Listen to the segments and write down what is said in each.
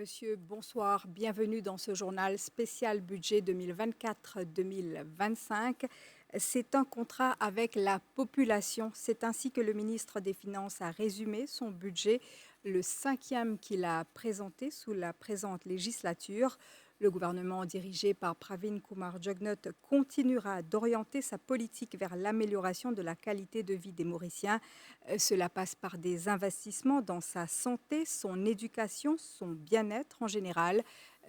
monsieur, bonsoir. Bienvenue dans ce journal spécial budget 2024-2025. C'est un contrat avec la population. C'est ainsi que le ministre des Finances a résumé son budget, le cinquième qu'il a présenté sous la présente législature. Le gouvernement dirigé par Pravin Kumar Jugnauth continuera d'orienter sa politique vers l'amélioration de la qualité de vie des Mauriciens. Cela passe par des investissements dans sa santé, son éducation, son bien-être en général,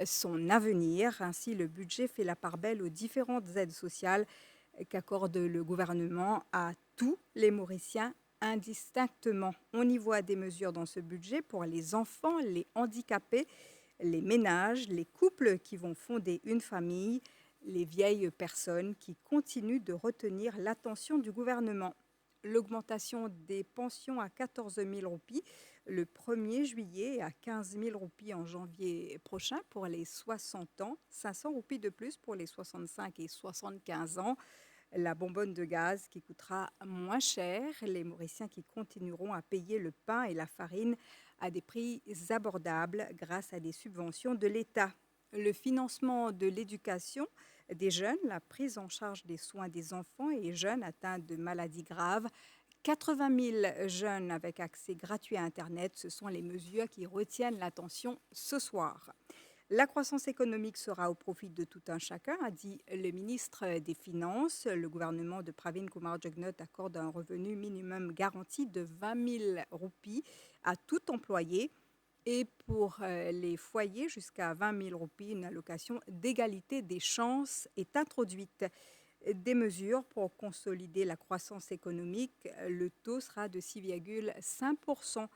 son avenir. Ainsi, le budget fait la part belle aux différentes aides sociales qu'accorde le gouvernement à tous les Mauriciens indistinctement. On y voit des mesures dans ce budget pour les enfants, les handicapés, les ménages, les couples qui vont fonder une famille, les vieilles personnes qui continuent de retenir l'attention du gouvernement. L'augmentation des pensions à 14 000 roupies le 1er juillet et à 15 000 roupies en janvier prochain pour les 60 ans, 500 roupies de plus pour les 65 et 75 ans. La bonbonne de gaz qui coûtera moins cher, les Mauriciens qui continueront à payer le pain et la farine à des prix abordables grâce à des subventions de l'État. Le financement de l'éducation des jeunes, la prise en charge des soins des enfants et jeunes atteints de maladies graves, 80 000 jeunes avec accès gratuit à Internet, ce sont les mesures qui retiennent l'attention ce soir. La croissance économique sera au profit de tout un chacun, a dit le ministre des Finances. Le gouvernement de Pravin Kumar Jugnauth accorde un revenu minimum garanti de 20 000 roupies à tout employé. Et pour les foyers jusqu'à 20 000 roupies, une allocation d'égalité des chances est introduite. Des mesures pour consolider la croissance économique, le taux sera de 6,5%.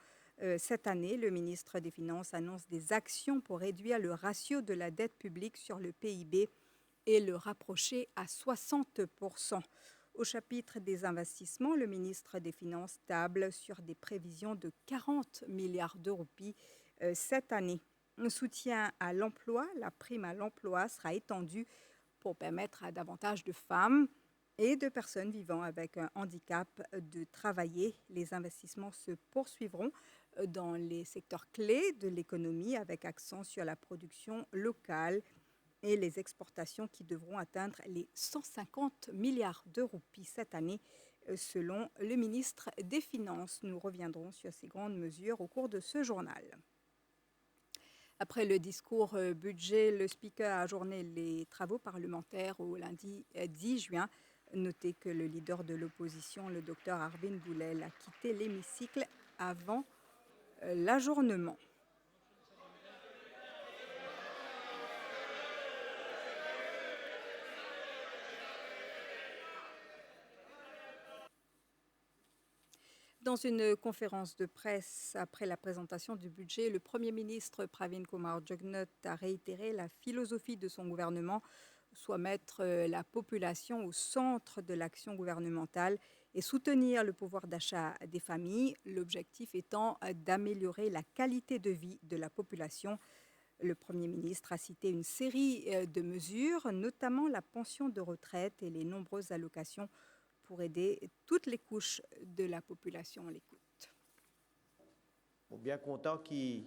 Cette année, le ministre des Finances annonce des actions pour réduire le ratio de la dette publique sur le PIB et le rapprocher à 60%. Au chapitre des investissements, le ministre des Finances table sur des prévisions de 40 milliards de roupies cette année. Un soutien à l'emploi, la prime à l'emploi sera étendue pour permettre à davantage de femmes et de personnes vivant avec un handicap de travailler. Les investissements se poursuivront dans les secteurs clés de l'économie avec accent sur la production locale et les exportations qui devront atteindre les 150 milliards de roupies cette année, selon le ministre des Finances. Nous reviendrons sur ces grandes mesures au cours de ce journal. Après le discours budget, le speaker a ajourné les travaux parlementaires au lundi 10 juin. Notez que le leader de l'opposition, le docteur Arvin Boulel, a quitté l'hémicycle avant l'ajournement. Dans une conférence de presse après la présentation du budget, le Premier ministre Pravin Kumar Jugnauth a réitéré la philosophie de son gouvernement, soit mettre la population au centre de l'action gouvernementale et soutenir le pouvoir d'achat des familles, l'objectif étant d'améliorer la qualité de vie de la population. Le Premier ministre a cité une série de mesures, notamment la pension de retraite et les nombreuses allocations pour aider toutes les couches de la population. On l'écoute. Bien content que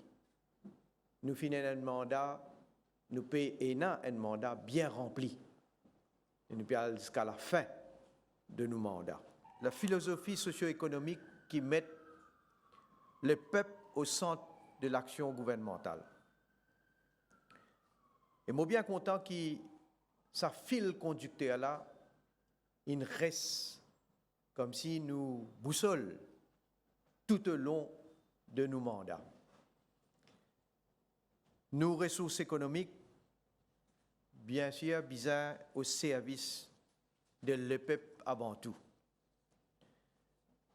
nous finissons un mandat, nous payons un mandat bien rempli. Et nous payons jusqu'à la fin de nos mandats. La philosophie socio-économique qui met le peuple au centre de l'action gouvernementale. Et moi bien content que ça fil conducteur là, il reste comme si nous boussole tout au long de nos mandats. Nos ressources économiques, bien sûr, bizarre au service de le peuple avant tout.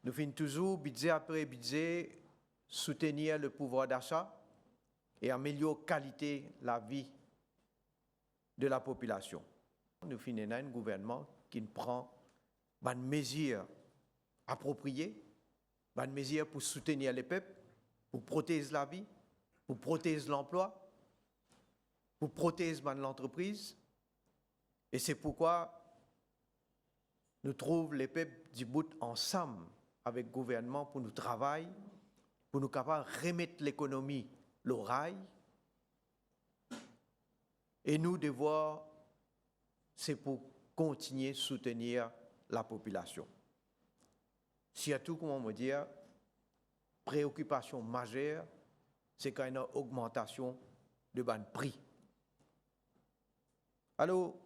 Nous finissons toujours, budget après budget, soutenir le pouvoir d'achat et améliorer la qualité de la vie de la population. Nous finissons un gouvernement qui prend des mesures appropriées, des mesures pour soutenir les peuples, pour protéger la vie, pour protéger l'emploi, pour protéger l'entreprise. Et c'est pourquoi nous trouvons les peuples du bout ensemble avec le gouvernement pour nous travailler, pour nous capables de remettre l'économie l'oreille Et nous, devoir, c'est pour continuer à soutenir la population. Surtout, comment me dire, préoccupation majeure, c'est qu'il y a une augmentation de ban prix. Alors,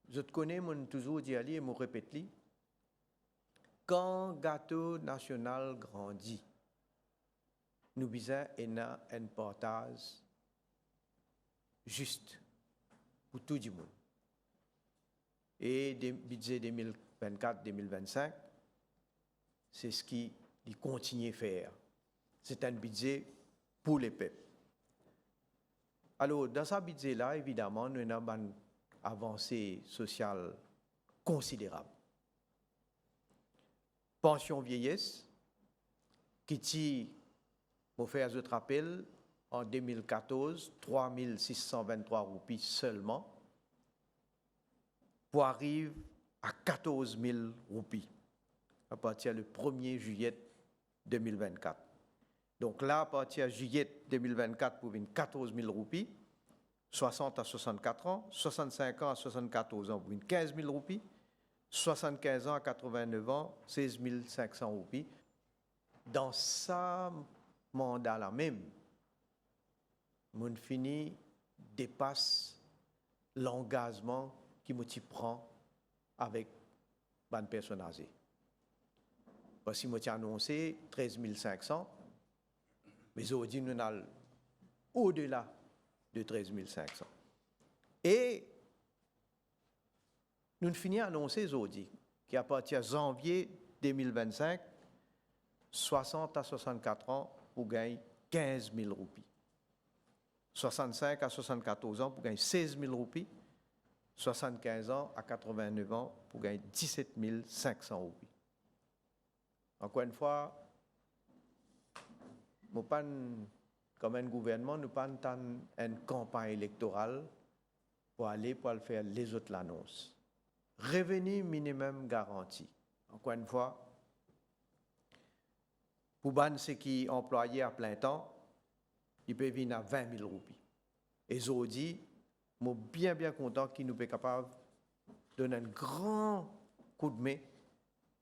je te connais, je toujours dit et je répète, quand le gâteau national grandit, nous avons un partage juste pour tout le monde. Et le budget 2024-2025, c'est ce qu'il continue à faire. C'est un budget pour les peuples. Alors, dans ce budget-là, évidemment, nous avons une avancée sociale considérable. Pension vieillesse, qui tire, pour faire un rappel, en 2014, 3 623 roupies seulement, pour arriver à 14 000 roupies à partir du 1er juillet 2024. Donc là, à partir de juillet 2024, pour 14 000 roupies, 60 à 64 ans, 65 ans à 74 ans, pour 15 000 roupies, 75 ans à 89 ans, 16 500 roupies. Dans ce mandat-là même, mon fini dépasse l'engagement qui me prend avec une personne âgée. Parce que je annoncé 13 500, mais aujourd'hui, nous sommes au-delà de 13 500. Et nous finissons annoncé aujourd'hui qu'à partir de janvier 2025, 60 à 64 ans pour gagner 15 000 roupies. 65 à 74 ans pour gagner 16 000 roupies. 75 ans à 89 ans pour gagner 17 500 roupies. Encore une fois, nous pas comme un gouvernement, nous pas une campagne électorale pour aller faire les autres l'annonce. Revenu minimum garanti. Encore une fois, pour ceux qui sont employés à plein temps, ils peuvent venir à 20 000 roupies. Et aujourd'hui, je suis bien content qu'ils nous soient capables de donner un grand coup de main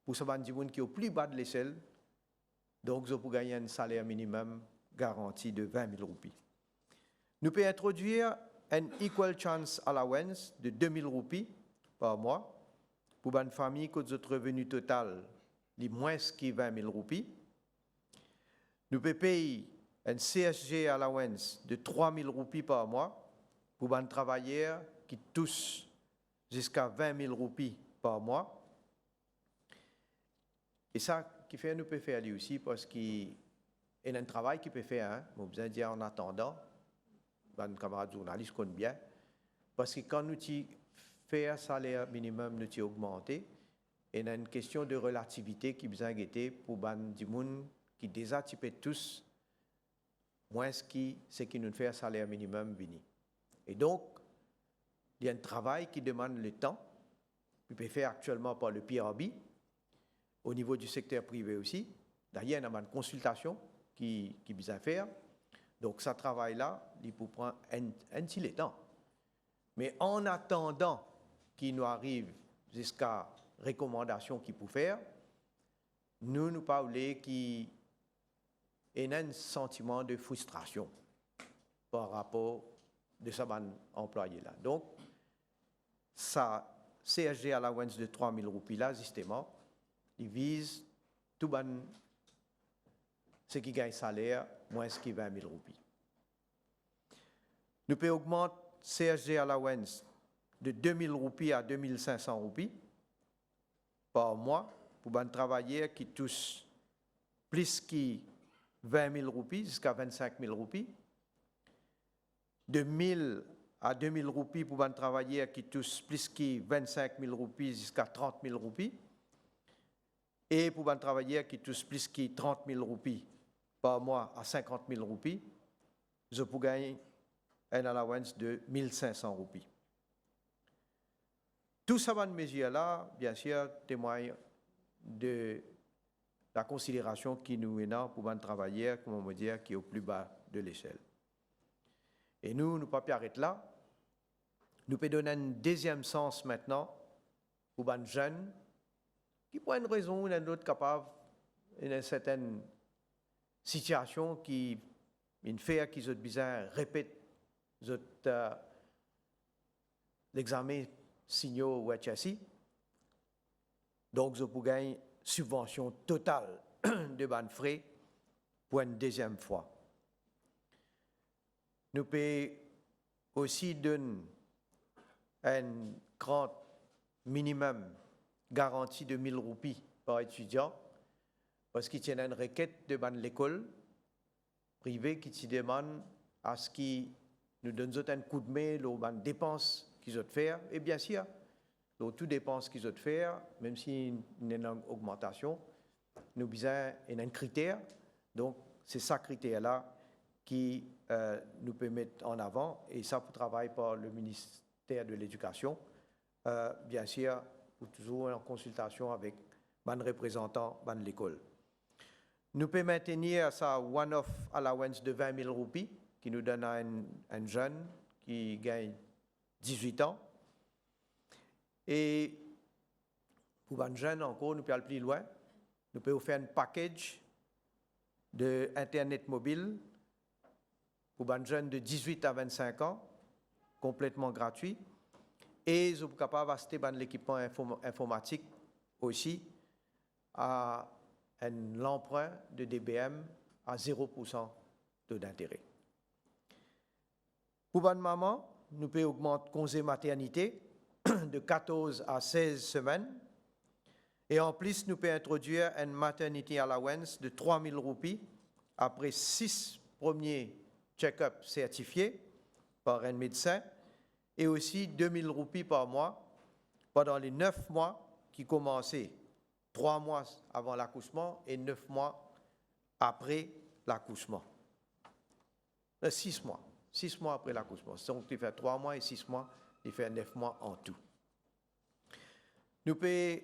pour ce gens qui est au plus bas de l'échelle. Donc, je peux gagner un salaire minimum garanti de 20 000 roupies. Nous pouvons introduire un Equal Chance Allowance de 2 000 roupies par mois pour une famille qui a un revenu total de moins que 20 000 roupies. Nous pouvons payer un CSG Allowance de 3 000 roupies par mois pour un travailleur qui touche jusqu'à 20 000 roupies par mois. Et ça, qui fait, nous pouvons faire lui aussi parce qu'il y a un travail qui peut faire, hein, on besoin de dire en attendant, un camarade journaliste connaît bien, parce que quand nous faisons un salaire minimum, nous augmenté, il y a une question de relativité qui besoin d'être pour des gens qui déjà tous moins ce qui nous fait un salaire minimum vini. Et donc, il y a un travail qui demande le temps, qui peut faire actuellement par le PRB, au niveau du secteur privé aussi. D'ailleurs, il y a une consultation qui besoin faire. Donc, ce travail-là, il peut prendre un petit temps. Mais en attendant qu'il nous arrive jusqu'à recommandation qu'il peut faire, nous parlons qu'il y a un sentiment de frustration par rapport de ce employé-là. Donc, ça, CSG allowance de 3 000 roupies là, justement, il vise tout ce qui gagne salaire moins que 20 000 roupies. Nous pouvons augmenter CSG allowance de 2 000 roupies à 2 500 roupies par mois pour un travailleur qui touche plus que 20 000 roupies jusqu'à 25 000 roupies. De 1 000 à 2 000 roupies pour un travailleur qui touche plus que 25 000 roupies jusqu'à 30 000 roupies. Et pour un travailleur qui touche plus que 30 000 roupies par mois à 50 000 roupies, je peux gagner un allowance de 1 500 roupies. Tout ça, cette mesure-là, bien sûr, témoigne de la considération qui nous est pour un travailleur, comme on me dit, qui est au plus bas de l'échelle. Et nous ne pouvons pas arrêter là. Nous pouvons donner un deuxième sens maintenant aux jeunes qui, pour une raison ou une autre, capable, dans une certaine situation qui une fait qu'ils ont besoin répète l'examen signaux ou HSI. Donc, je peux gagner subvention totale de ban frais pour une deuxième fois. Nous pouvons aussi donner un grand minimum garantie de 1000 roupies par étudiant parce qu'il y a une requête de l'école privée qui se demande à ce qu'ils nous donnent un coup de main aux dépenses qu'ils ont faire. Et bien sûr, toutes dépenses qu'ils ont faire, même s'il y a une augmentation, nous avons un critère. Donc, c'est ce critère-là qui nous peut mettre en avant. Et ça, pour travailler par le ministère de l'Éducation, bien sûr, toujours en consultation avec les représentants de l'école. Nous pouvons maintenir sa one-off allowance de 20 000 roupies qui nous donne à un jeune qui gagne 18 ans. Et pour un jeune encore, nous pouvons aller plus loin. Nous pouvons faire un package d'Internet mobile pour un jeune de 18 à 25 ans, complètement gratuit. Et nous sommes capables d'acheter l'équipement informatique aussi à l'emprunt de DBM à 0% d'intérêt. Pour une maman, nous pouvons augmenter le congé maternité de 14 à 16 semaines. Et en plus, nous pouvons introduire une maternity allowance de 3 000 roupies après 6 premiers check-ups certifiés par un médecin et aussi 2 000 roupies par mois pendant les 9 mois qui commençaient 3 mois avant l'accouchement et 9 mois après l'accouchement. 6 mois. 6 mois après l'accouchement. Donc, il fait 3 mois et 6 mois, il fait 9 mois en tout. Nous pouvons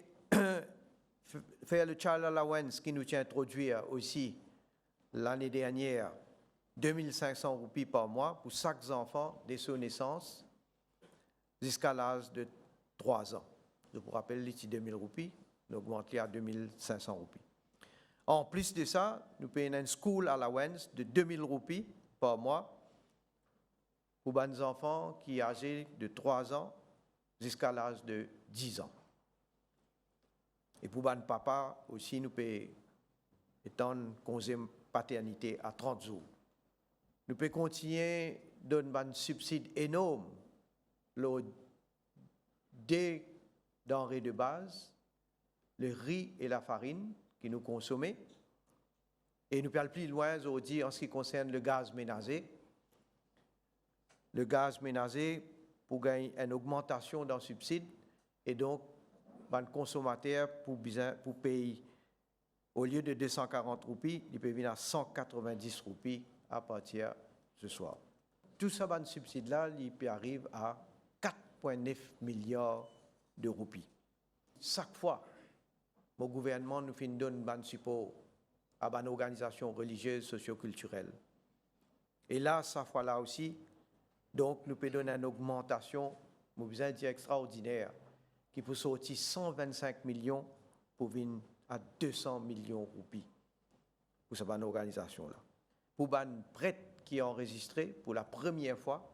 faire le Child Allowance qui nous tient introduit aussi l'année dernière, 2500 roupies par mois pour chaque enfant dès sa naissance jusqu'à l'âge de 3 ans. Je vous rappelle, les 2000 roupies, nous augmentons à 2500 roupies. En plus de ça, nous payons une School Allowance de 2000 roupies par mois pour les enfants qui sont âgés de 3 ans jusqu'à l'âge de 10 ans. Et pour les papas aussi, nous pouvons étendre le congé paternité à 30 jours. Nous pouvons continuer à donner un subside énorme des denrées de base, le riz et la farine que nous consommons. Et nous pouvons aller plus loin aujourd'hui en ce qui concerne le gaz ménager. Le gaz ménager, pour gagner une augmentation dans le subside, et donc, les consommateurs, pour payer, au lieu de 240 roupies, ils peuvent venir à 190 roupies à partir de ce soir. Tout ça, le subside-là, il peut arriver à 4,9 milliards de roupies. Chaque fois, le gouvernement nous fait donner un support à une organisation religieuse, socio-culturelle. Et là, cette fois-là aussi, donc, nous pouvons donner une augmentation, nous besoin dire extraordinaire, qui peut sortir 125 millions pour venir à 200 millions de roupies pour cette organisation-là. Pour une prête qui est enregistrée pour la première fois,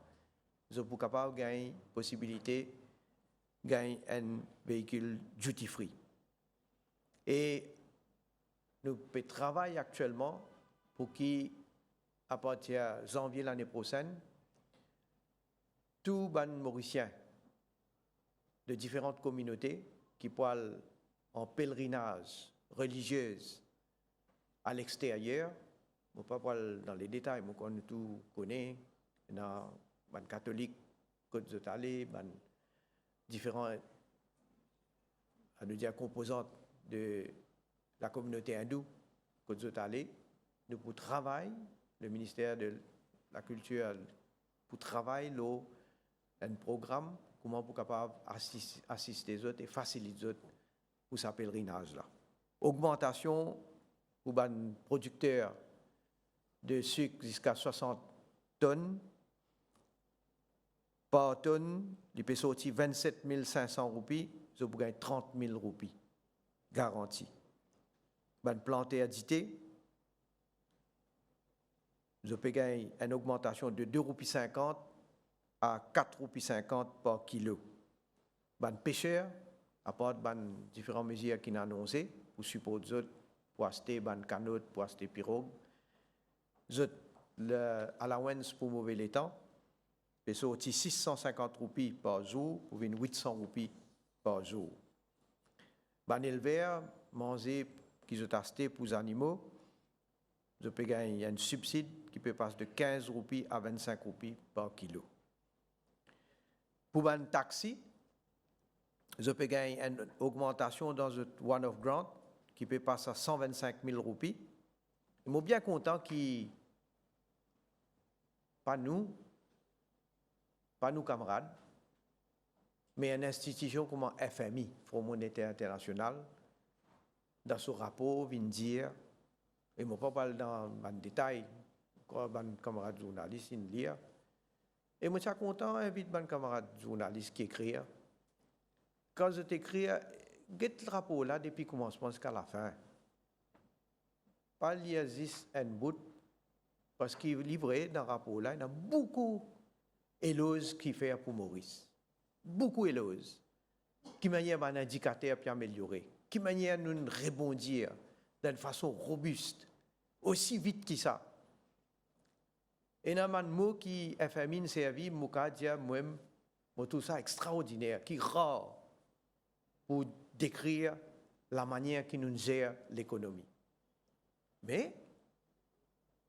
nous sommes capables de gagner la possibilité de gagner un véhicule duty-free. Et nous travaillons actuellement pour qu'à partir de janvier l'année prochaine, tous les Mauriciens de différentes communautés qui parlent en pèlerinage religieux à l'extérieur, je ne vais pas parler dans les détails, mais on tout connaît, dans les catholiques, côte de différents composantes de la communauté hindoue, côte de nous pour travailler, le ministère de la Culture pour travailler un programme comment pour capable assister les autres et faciliter les autres pour ce pèlerinage-là. Augmentation pour les producteurs de sucre jusqu'à 60 tonnes Par tonne, il peut sortir 27 500 roupies, vous gagnez 30 000 roupies. Garantie. Ban planté édité, vous pouvez gagner une augmentation de 2,50 roupies à 4,50 roupies par kilo. Ban pêcheur, à part ban différentes mesures qui sont annoncées, pour supporter pour acheter ban canot, pour acheter pirogue, l'allowance pour mauvais les temps, peut sortir 650 roupies par jour ou 800 roupies par jour. Ban éleveur, manger qu'ils ont acheté pour les animaux, vous pouvez gagner un subside qui peut passer de 15 roupies à 25 roupies par kilo. Pour ban taxi, vous pouvez gagner une augmentation dans le one-off grant qui peut passer à 125 000 roupies. Je suis bien content qu'il, pas nous camarades, mais une institution comme FMI, Fonds monétaire international, dans ce rapport, vient dire, et je ne vais pas parler dans le détail, quand mes camarades journalistes lire, et je suis content d'inviter mes camarades journalistes qui écrivent. Quand je t'écris, get le rapport là depuis le commencement jusqu'à la fin. Pas lire juste un bout, parce qu'il est livré dans le rapport là, il y a beaucoup d'éloges qui fait pour Maurice. Beaucoup d'éloges. Qui manière un indicateur pour améliorer. Qui manière nous rebondir d'une façon robuste, aussi vite que ça. Et dans un mot qui FMI servi, je dire moi-même, tout ça extraordinaire, qui est rare pour décrire la manière qui nous gère l'économie. Mais,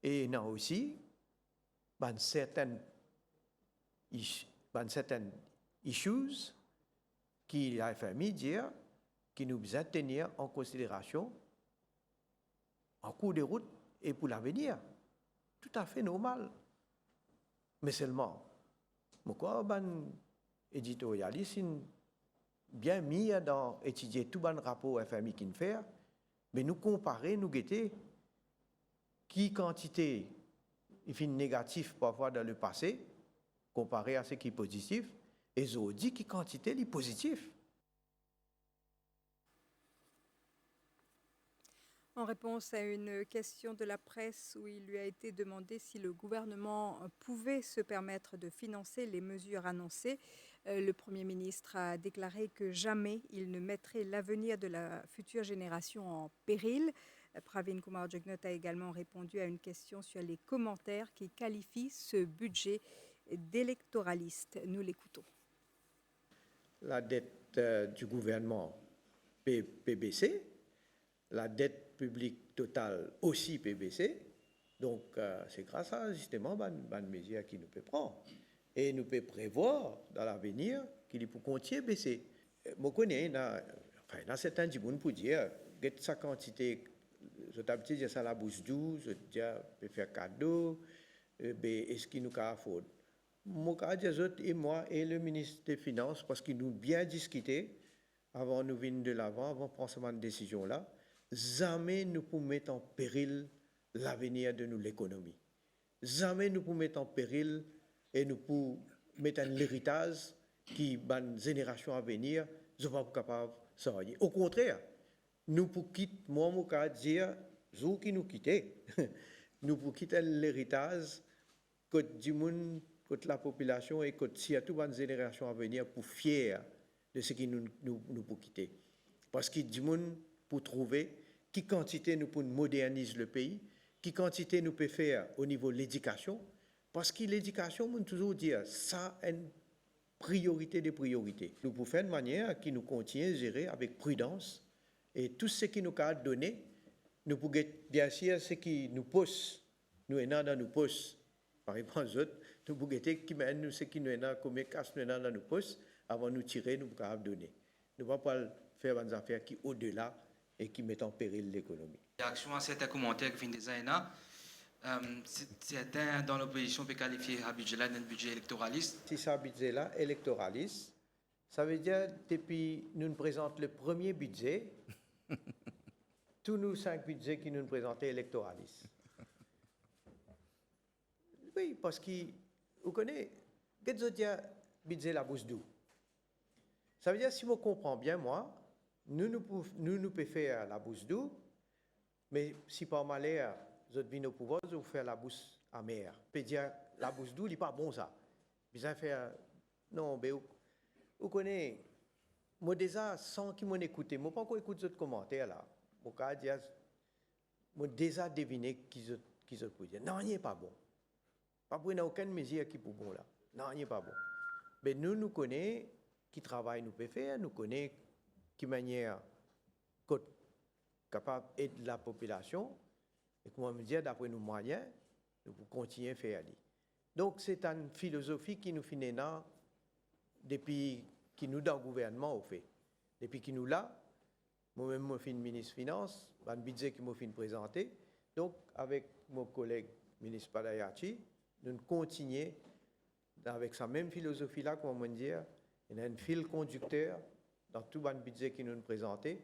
et non aussi, certaines issues qui la FMI dit qui nous besoin tenir en considération en cours de route et pour l'avenir. Tout à fait normal. Mais seulement, pourquoi éditorialiste bien mis dans étudier tout le rapport FMI qu'il fait, mais nous comparer, nous guetter qui quantité il fait négatif parfois dans le passé, comparé à ce qui est positif, et je dis qui quantité est positif. En réponse à une question de la presse où il lui a été demandé si le gouvernement pouvait se permettre de financer les mesures annoncées, le Premier ministre a déclaré que jamais il ne mettrait l'avenir de la future génération en péril. Pravin Kumar Jugnauth a également répondu à une question sur les commentaires qui qualifient ce budget d'électoraliste. Nous l'écoutons. La dette du gouvernement PBC, la dette publique totale aussi PBC. Donc, c'est grâce à justement une mesure qui nous peut prendre. Et nous peut prévoir dans l'avenir qu'il peut continuer à baisser. Je connais, dans certains gens pour dire que sa quantité, je t'habitue dire ça la bouche douce, je dis, peut faire cadeau, est-ce qu'il nous a fait? Moi, et moi et le ministre des Finances, parce qu'il nous bien discuté avant nous venir de l'avant, avant de prendre cette décision-là, jamais nous pouvons mettre en péril l'avenir de l'économie. Jamais nous pouvons mettre en péril et nous pouvons mettre un héritage qui, dans les générations à venir, ne sont pas capables de s'envoyer. Au contraire, nous pouvons quitter, moi, je dire, ceux qui nous quittent, nous pouvons quitter l'héritage que du monde, que la population et que surtout dans les générations à venir pour fiers de ce qui nous pouvons quitter. Parce que du monde pour trouver qui quantité nous pouvons moderniser le pays, qui quantité nous peut faire au niveau de l'éducation, parce que l'éducation, on toujours dire, ça a une priorité des priorités. Nous pouvons faire de manière qui nous continue à gérer avec prudence et tout ce qui nous a donné, nous pouvons bien sûr ce qui nous pousse, nous est dans nos postes. Par exemple, nous pouvons qui mène nous ce qui nous est dans comme casse nous dans nos postes avant de nous tirer, nous pouvons donner. Nous ne pouvons pas faire des affaires qui au-delà et qui mettent en péril l'économie. Réaction à certains commentaires qui viennent des ANA, certains dans l'opposition peuvent qualifier un budget-là d'un budget électoraliste. Si ce budget-là électoraliste, ça veut dire depuis nous présentons le premier budget, tous nos 5 budgets qui nous présentent électoralistes. Oui, parce que vous connaissez, qu'est-ce que budget la bourse d'eau. Ça veut dire, si vous comprenez bien, moi, nous pouvons faire la bourse d'eau, mais si par malheur, vous êtes au pouvoir, vous faire la bourse amère. Peut dire, la bourse d'eau, il n'est pas bon ça. Bien faire, non, mais vous connaissez, moi déjà, sans qu'ils m'écoutent, moi pas encore écouter votre commentaire là. Moi déjà deviné qu'ils peuvent dire, non, il n'est pas bon. Pas pour aucune mesure qui est bon là. Non, il n'est pas bon. Mais nous connaissons qui travaille nous peut faire, nous connaissons qui manière capable d'aider la population, et comment me dire, d'après nos moyens, nous pouvons continuer à faire. Donc, c'est une philosophie qui nous finit là, depuis qui nous dans le gouvernement, au fait. Depuis qu'il nous là, moi-même, je suis ministre des Finances, un budget qui m'a fait présenter. Donc, avec mon collègue ministre Padayachi, nous continuons avec sa même philosophie-là, comment dire, il y a un fil conducteur dans tout le budget qui nous présenté.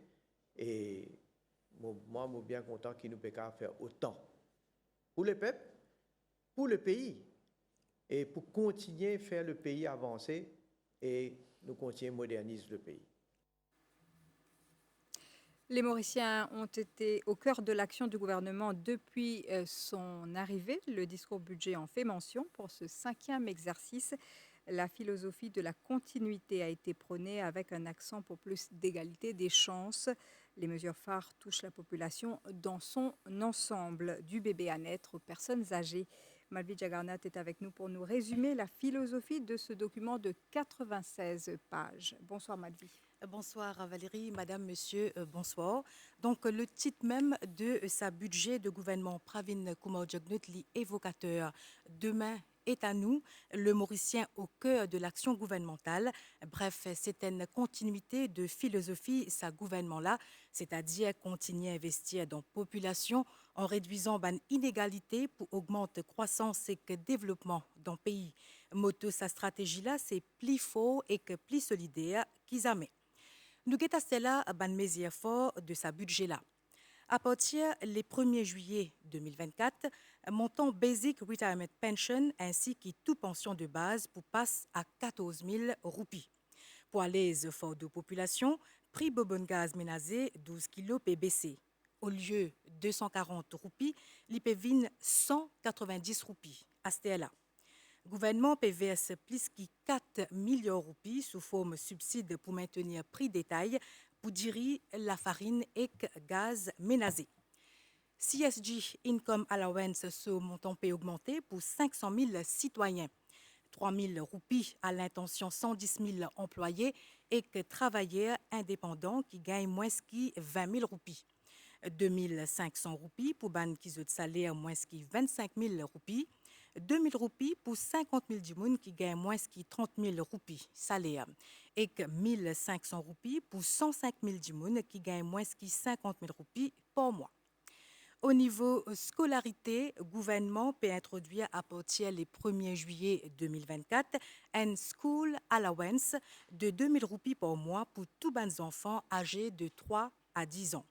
Et moi, je suis bien content qu'il nous puisse faire autant. Pour le peuple, pour le pays, et pour continuer à faire le pays avancer et nous continuer à moderniser le pays. Les Mauriciens ont été au cœur de l'action du gouvernement depuis son arrivée. Le discours budget en fait mention. Pour ce 5e exercice, la philosophie de la continuité a été prônée avec un accent pour plus d'égalité des chances. Les mesures phares touchent la population dans son ensemble, du bébé à naître aux personnes âgées. Malvi Jagarnath est avec nous pour nous résumer la philosophie de ce document de 96 pages. Bonsoir Malvi. Bonsoir Valérie, madame, monsieur, bonsoir. Donc le titre même de sa budget de gouvernement, Pravin Kumar Jagnut, l'évocateur Demain est à nous, le Mauricien au cœur de l'action gouvernementale. Bref, c'est une continuité de philosophie, sa gouvernement-là, c'est-à-dire continuer à investir dans la population en réduisant l'inégalité pour augmenter croissance et développement dans le pays. Moto, sa stratégie-là, c'est plus fort et que plus solidaire qu'ils amènent. Nous avons là ban mesure fort de sa budget-là. À partir du 1er juillet 2024, montant Basic Retirement Pension ainsi que toute pension de base pour passe à 14 000 roupies. Pour les efforts de population, prix bobon gaz ménagé 12 kg PBC. Au lieu de 240 roupies, l'IPVIN 190 roupies à ce là. Le gouvernement PVS plus que 4 millions de roupies sous forme de subside pour maintenir prix détail pour diriger la farine et le gaz ménagé. CSG Income Allowance, ce montant peut augmenter pour 500 000 citoyens. 3 000 roupies à l'intention 110 000 employés et que travailleurs indépendants qui gagnent moins que 20 000 roupies. 2 500 roupies pour ban qui ont de salaire moins que 25 000 roupies. 2 000 roupies pour 50 000 dimoun qui gagnent moins que 30 000 roupies salaire et que 1 500 roupies pour 105 000 dimoun qui gagnent moins que 50 000 roupies par mois. Au niveau scolarité, le gouvernement peut introduire à partir du 1er juillet 2024 un School Allowance de 2 000 roupies par mois pour tous les enfants âgés de 3 à 10 ans.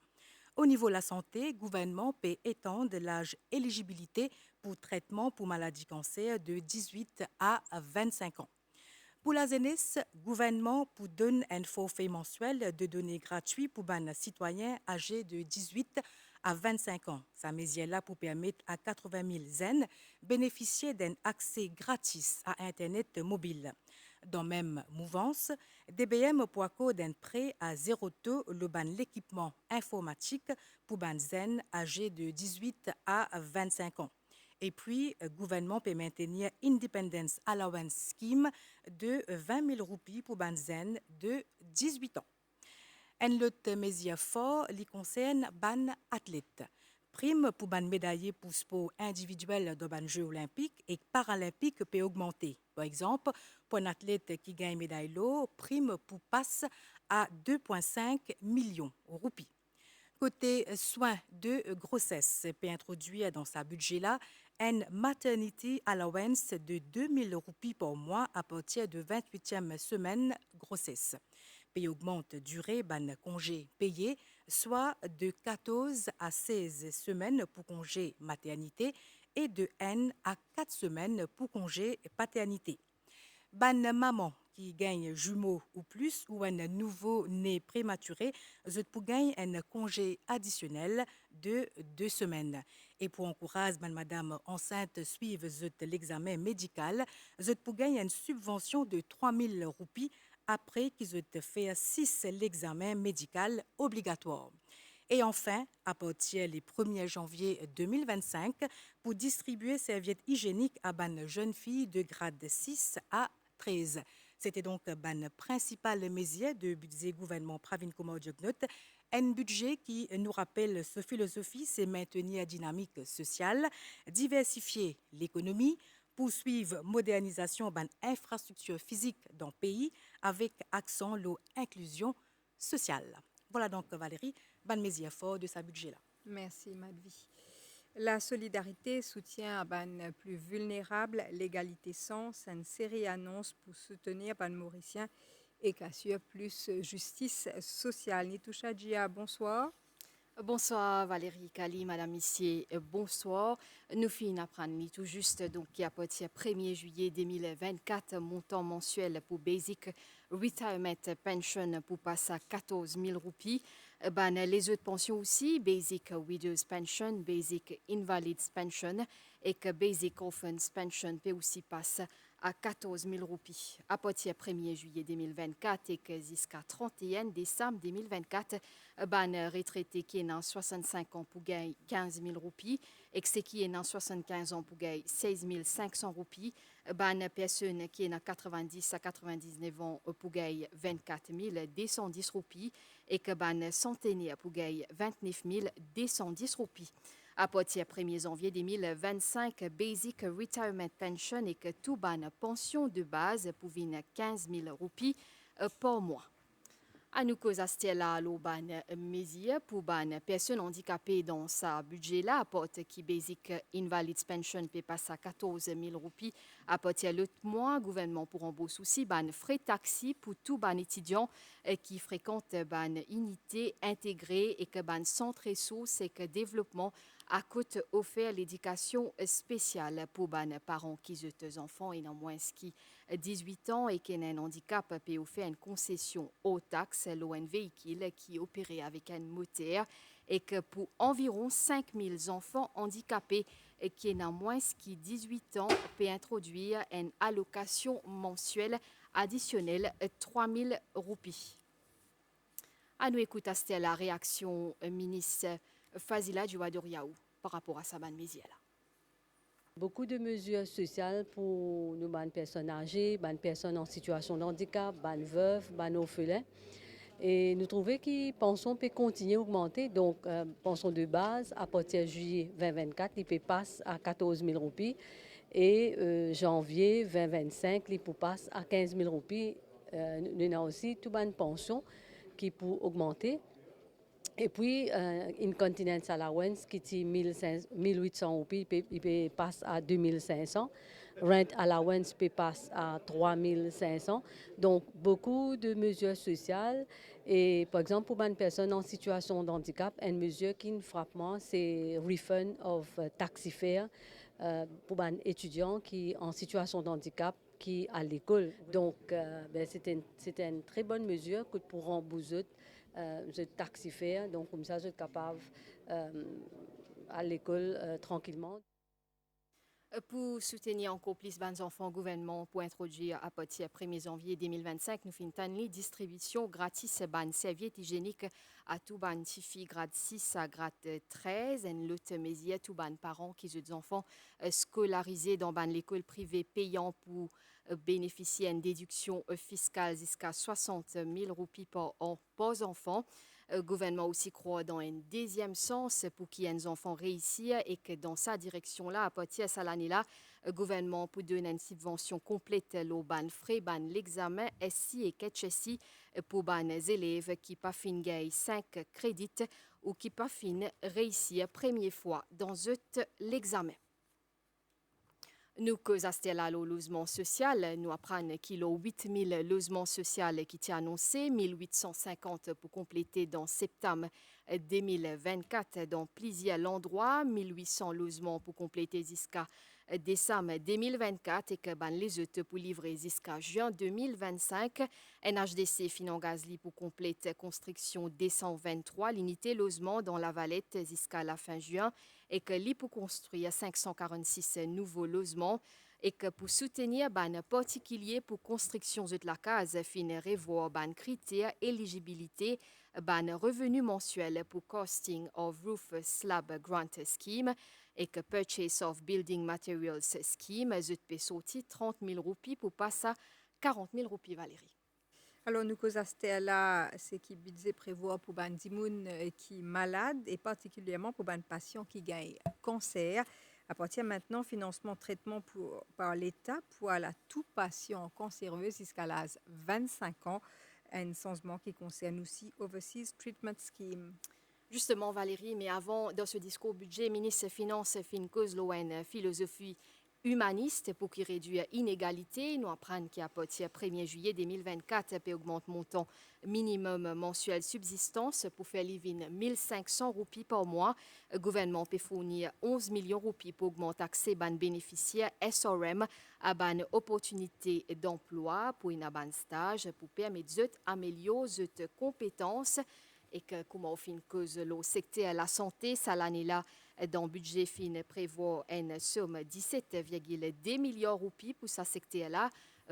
Au niveau de la santé, le gouvernement peut étendre l'âge d'éligibilité pour traitement pour maladie cancer de 18 à 25 ans. Pour la jeunesse, le gouvernement peut donner un forfait mensuel de données gratuits pour les citoyens âgés de 18 à 25 ans. Ça mesure là pour permettre à 80 000 jeunes bénéficier d'un accès gratis à Internet mobile. Dans la même mouvance, DBM pour accorder un prêt à zéro taux l'équipement informatique pour les jeunes âgés de 18 à 25 ans. Et puis, le gouvernement peut maintenir Independence Allowance Scheme de 20 000 roupies pour les jeunes de 18 ans. Un autre mesure fort qui concerne les athlètes. Prime pour les médaillés pour sport individuel dans les Jeux olympiques et paralympiques peut augmenter. Par exemple, pour un athlète qui gagne médaille d'or, prime pour passe à 2,5 millions de roupies. Côté soins de grossesse, peut introduire dans sa budget-là un maternity allowance de 2 000 roupies par mois à partir de 28e semaine grossesse. Puis augmente durée ban congé payé, soit de 14 à 16 semaines pour congé maternité et de 1 à 4 semaines pour congé paternité. Ban maman qui gagnent jumeaux ou plus ou un nouveau-né prématuré, vous pour gagner un congé additionnel de 2 semaines. Et pour encourager madame enceinte suivre l'examen médical, vous pour gagner une subvention de 3000 roupies après qu'ils aient fait 6 l'examen médical obligatoire. Et enfin, à partir du 1er janvier 2025, pour distribuer serviettes hygiéniques à ban jeunes filles de grade 6 à 13. C'était donc ban principal mesure de budget gouvernement Pravin Kumar Jugnut, un budget qui nous rappelle sa philosophie, c'est maintenir la dynamique sociale, diversifier l'économie, poursuivre modernisation ban infrastructure physique dans le pays avec accent l'inclusion sociale. Voilà donc Valérie, ban mesure fort de sa budget-là. Merci, Madvi. La solidarité soutient les plus vulnérables, l'égalité sens, une série d'annonces pour soutenir les Mauriciens et qu'assure plus justice sociale. Nitoucha Dia, bonsoir. Bonsoir Valérie Kali, Madame Missier, bonsoir. Nous finissons apprendre tout juste donc qui à partir 1er juillet 2024 montant mensuel pour Basic Retirement Pension pour passer à 14 000 roupies. Les autres pensions aussi, Basic Widow's Pension, Basic Invalids Pension et que Basic Orphans Pension peut aussi passer à 14 000 roupies. À partir 1er juillet 2024 et que jusqu'à 31 décembre 2024, retraité qui est dans 65 ans pour gagner 15 000 roupies et que qui est dans 75 ans pour gagner 16 500 roupies. Personne qui est dans 90 à 99 ans pour gagner 24 210 roupies et que centenaire pour gagner 29 210 roupies. À partir du 1er janvier 2025, Basic Retirement Pension et que tout pension de base pour 15 000 roupies par mois. À nous cause là lo mesure pour personnes handicapées dans sa budget là apporte qui Basic Invalids Pension peut passer à 14 000 roupies à partir de l'autre mois gouvernement pour rembourser aussi frais taxi pour tout étudiant qui fréquente unité intégrée et que centre ressources et que développement à coût offert l'éducation spéciale pour les parents qui ont des enfants et non moins qui 18 ans et qui ont un handicap peut offrir une concession aux taxes un véhicule qui est opéré avec un moteur et que pour environ 5 000 enfants handicapés et qui ont moins qui 18 ans peut introduire une allocation mensuelle additionnelle 3 000 roupies. À nous écouter la réaction ministre Fazila Djouadoriaou par rapport à sa bonne mesure. Beaucoup de mesures sociales pour nos personnes âgées, les personnes en situation de handicap, les veuves, les orphelins. Et nous trouvons que pension peut continuer à augmenter. Donc, pension de base, à partir de juillet 2024, il peut passer à 14 000 roupies. Et janvier 2025, il peut passer à 15 000 roupies. Nous avons aussi toute une pension qui peut augmenter. Et puis, Incontinence Allowance qui est 1800 roupies, il peut passer à 2500. Rent Allowance peut passer à 3500. Donc, beaucoup de mesures sociales. Et par exemple, pour une personne en situation de handicap, une mesure qui nous frappe moins, c'est Refund of Taxi Fare pour un étudiant qui est en situation de handicap qui est à l'école. Donc, c'est une très bonne mesure que pour rembourser je taxifère, donc comme ça je suis capable à l'école tranquillement. Pour soutenir encore plus les enfants, le gouvernement pour introduire à partir du 1er janvier 2025, nous faisons une distribution gratis de serviettes hygiéniques à tous les filles grade 6 à grade 13. Et l'autre mesure, tous les parents qui ont des enfants scolarisés dans l'école privée payant pour bénéficier d'une déduction fiscale jusqu'à 60 000 roupies par an par enfant. Le gouvernement aussi croit dans un deuxième sens pour qu'il y ait des enfants réussir et que dans sa direction-là, à partir de cette année-là, le gouvernement peut donner une subvention complète aux frais, l'examen SI et KHSI pour les élèves qui pas fin gagner 5 crédits ou qui pas fin réussir première fois dans l'examen. Nous causons le logement social. Nous apprenons qu'il y a 8 000 logements sociaux qui sont annoncés, 1 850 pour compléter dans septembre 2024 dans plusieurs endroits, 1 800 logements pour compléter jusqu'à décembre 2024 et que les autres pour livrer jusqu'à juin 2025. NHDC finon gazli pour compléter construction décembre 23, l'unité logement dans la Valette jusqu'à la fin juin et que li pour construire 546 nouveaux logements et que pour soutenir ban particulier pour construction de la case fin revoir ban critères éligibilité ban revenu mensuel pour costing of roof slab grant scheme et que purchase of building materials scheme ZP sorti 30 000 roupies pour passer à 40 000 roupies Valérie. Alors, nous causons là, ce qui budget prévoit pour ban dimoun qui malade et particulièrement pour ban patient qui gagne cancer. À partir de maintenant, financement traitement par l'État pour la tout patient cancéreux jusqu'à l'âge 25 ans. Un changement qui concerne aussi Overseas Treatment Scheme. Justement, Valérie, mais avant, dans ce discours budget, ministre des Finances fin cause une philosophie humaniste pour qui réduire inégalité. Nous apprenons qu'à partir du 1er juillet 2024, peut augmenter montant minimum mensuel subsistance pour faire living 1500 roupies par mois. Le gouvernement peut fournir 11 millions roupies pour augmenter l'accès ban bénéficiaires SRM à ban opportunité d'emploi pour une ban stage pour permettre d'améliorer leurs compétences. Et que, comme on fin cause le secteur la santé, ça l'année-là, dans le budget fin prévoit une somme 17,2 milliards de roupies pour ce secteur-là,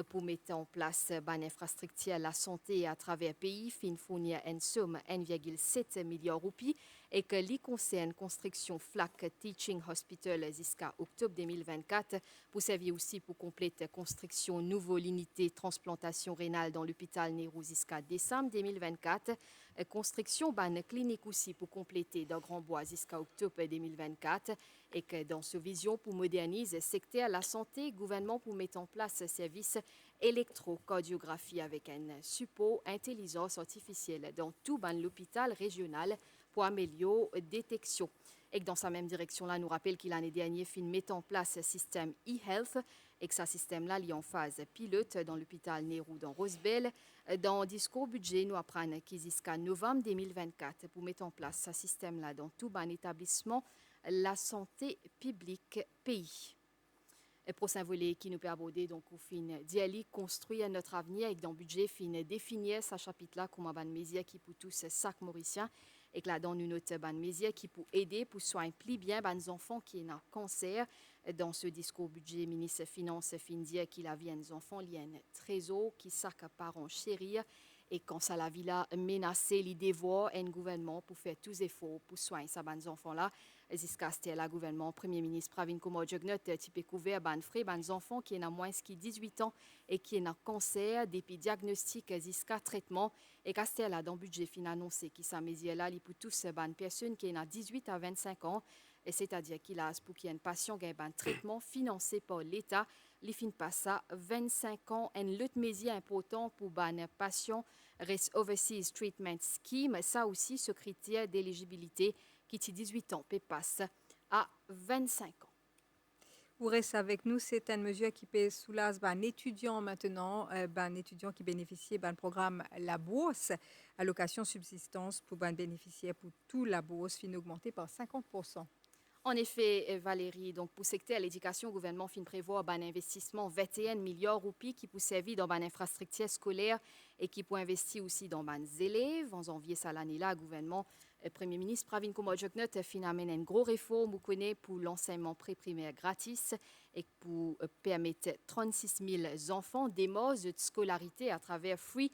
pour mettre en place une infrastructure la santé à travers le pays, fin fournir une somme 1,7 milliard de roupies et que les concerne construction FLAC Teaching Hospital jusqu'à octobre 2024, pour servir aussi pour compléter construction nouvelle unité transplantation rénale dans l'hôpital Nérou jusqu'à décembre 2024, construction ban clinique aussi pour compléter dans Grand Bois jusqu'à octobre 2024 et que dans ce vision pour moderniser le secteur la santé, le gouvernement pour mettre en place un service électrocardiographie avec un support intelligence artificielle dans tout l'hôpital régional pour améliorer la détection. Et que dans sa même direction-là, nous rappelle qu'il l'année dernière, fin met en place un système e-health et que ce système-là est en phase pilote dans l'hôpital Nérou dans Rosebel. Dans le discours budget, nous apprenons qu'il jusqu'à novembre 2024 pour mettre en place ce système-là dans tout un établissement la santé publique pays. Le prochain volet qui nous peut aborder donc au fin d'y construire notre avenir et dans le budget fin définir ce chapitre-là comme un mesure qui pour tous sac mauricien et que là dans une autre mesure qui pour aider pour soigner plus bien les enfants qui ont cancer. Dans ce discours budget, ministre des Finances fin dire qu'il a vu des enfants liés à un trésor qui sac parents chérir et quand ça la vie là menacée l'idée voir un gouvernement pour faire tous les efforts pour soigner ces enfants là jusqu'à ce que le gouvernement premier ministre Pravin Kumar-Jugnauth type couvert ban frais ban enfants qui ont moins de 18 ans et qui ont cancer depuis diagnostic jusqu'à traitement et qu'à ce là dans le budget fin annoncé qui ça mesure là pour tous ban personnes qui ont 18 à 25 ans et c'est-à-dire qu'il a pour qu'il y ait un patient qui a un traitement financé par l'État, il fin passe à 25 ans. Un autre mesure important pour un patient reste Overseas Treatment Scheme. Ça aussi, ce critère d'éligibilité qui est 18 ans peut passer à 25 ans. Vous restez avec nous, c'est une mesure qui peut soulager un étudiant maintenant, un étudiant qui bénéficie d'un programme La Bourse, allocation subsistance pour un bénéficiaire pour tout la bourse, fin augmentée par 50%. En effet, Valérie, donc pour le secteur l'éducation, le gouvernement fin prévoit un investissement 21 milliards de roupies qui peut servir dans une infrastructure scolaire et qui peut investir aussi dans les élèves. En janvier, cette année-là, le gouvernement, le Premier ministre Pravin Kumar-Jugnauth fin amène une grosse réforme pour l'enseignement pré-primaire gratis et pour permettre 36 000 enfants des modes de scolarité à travers Free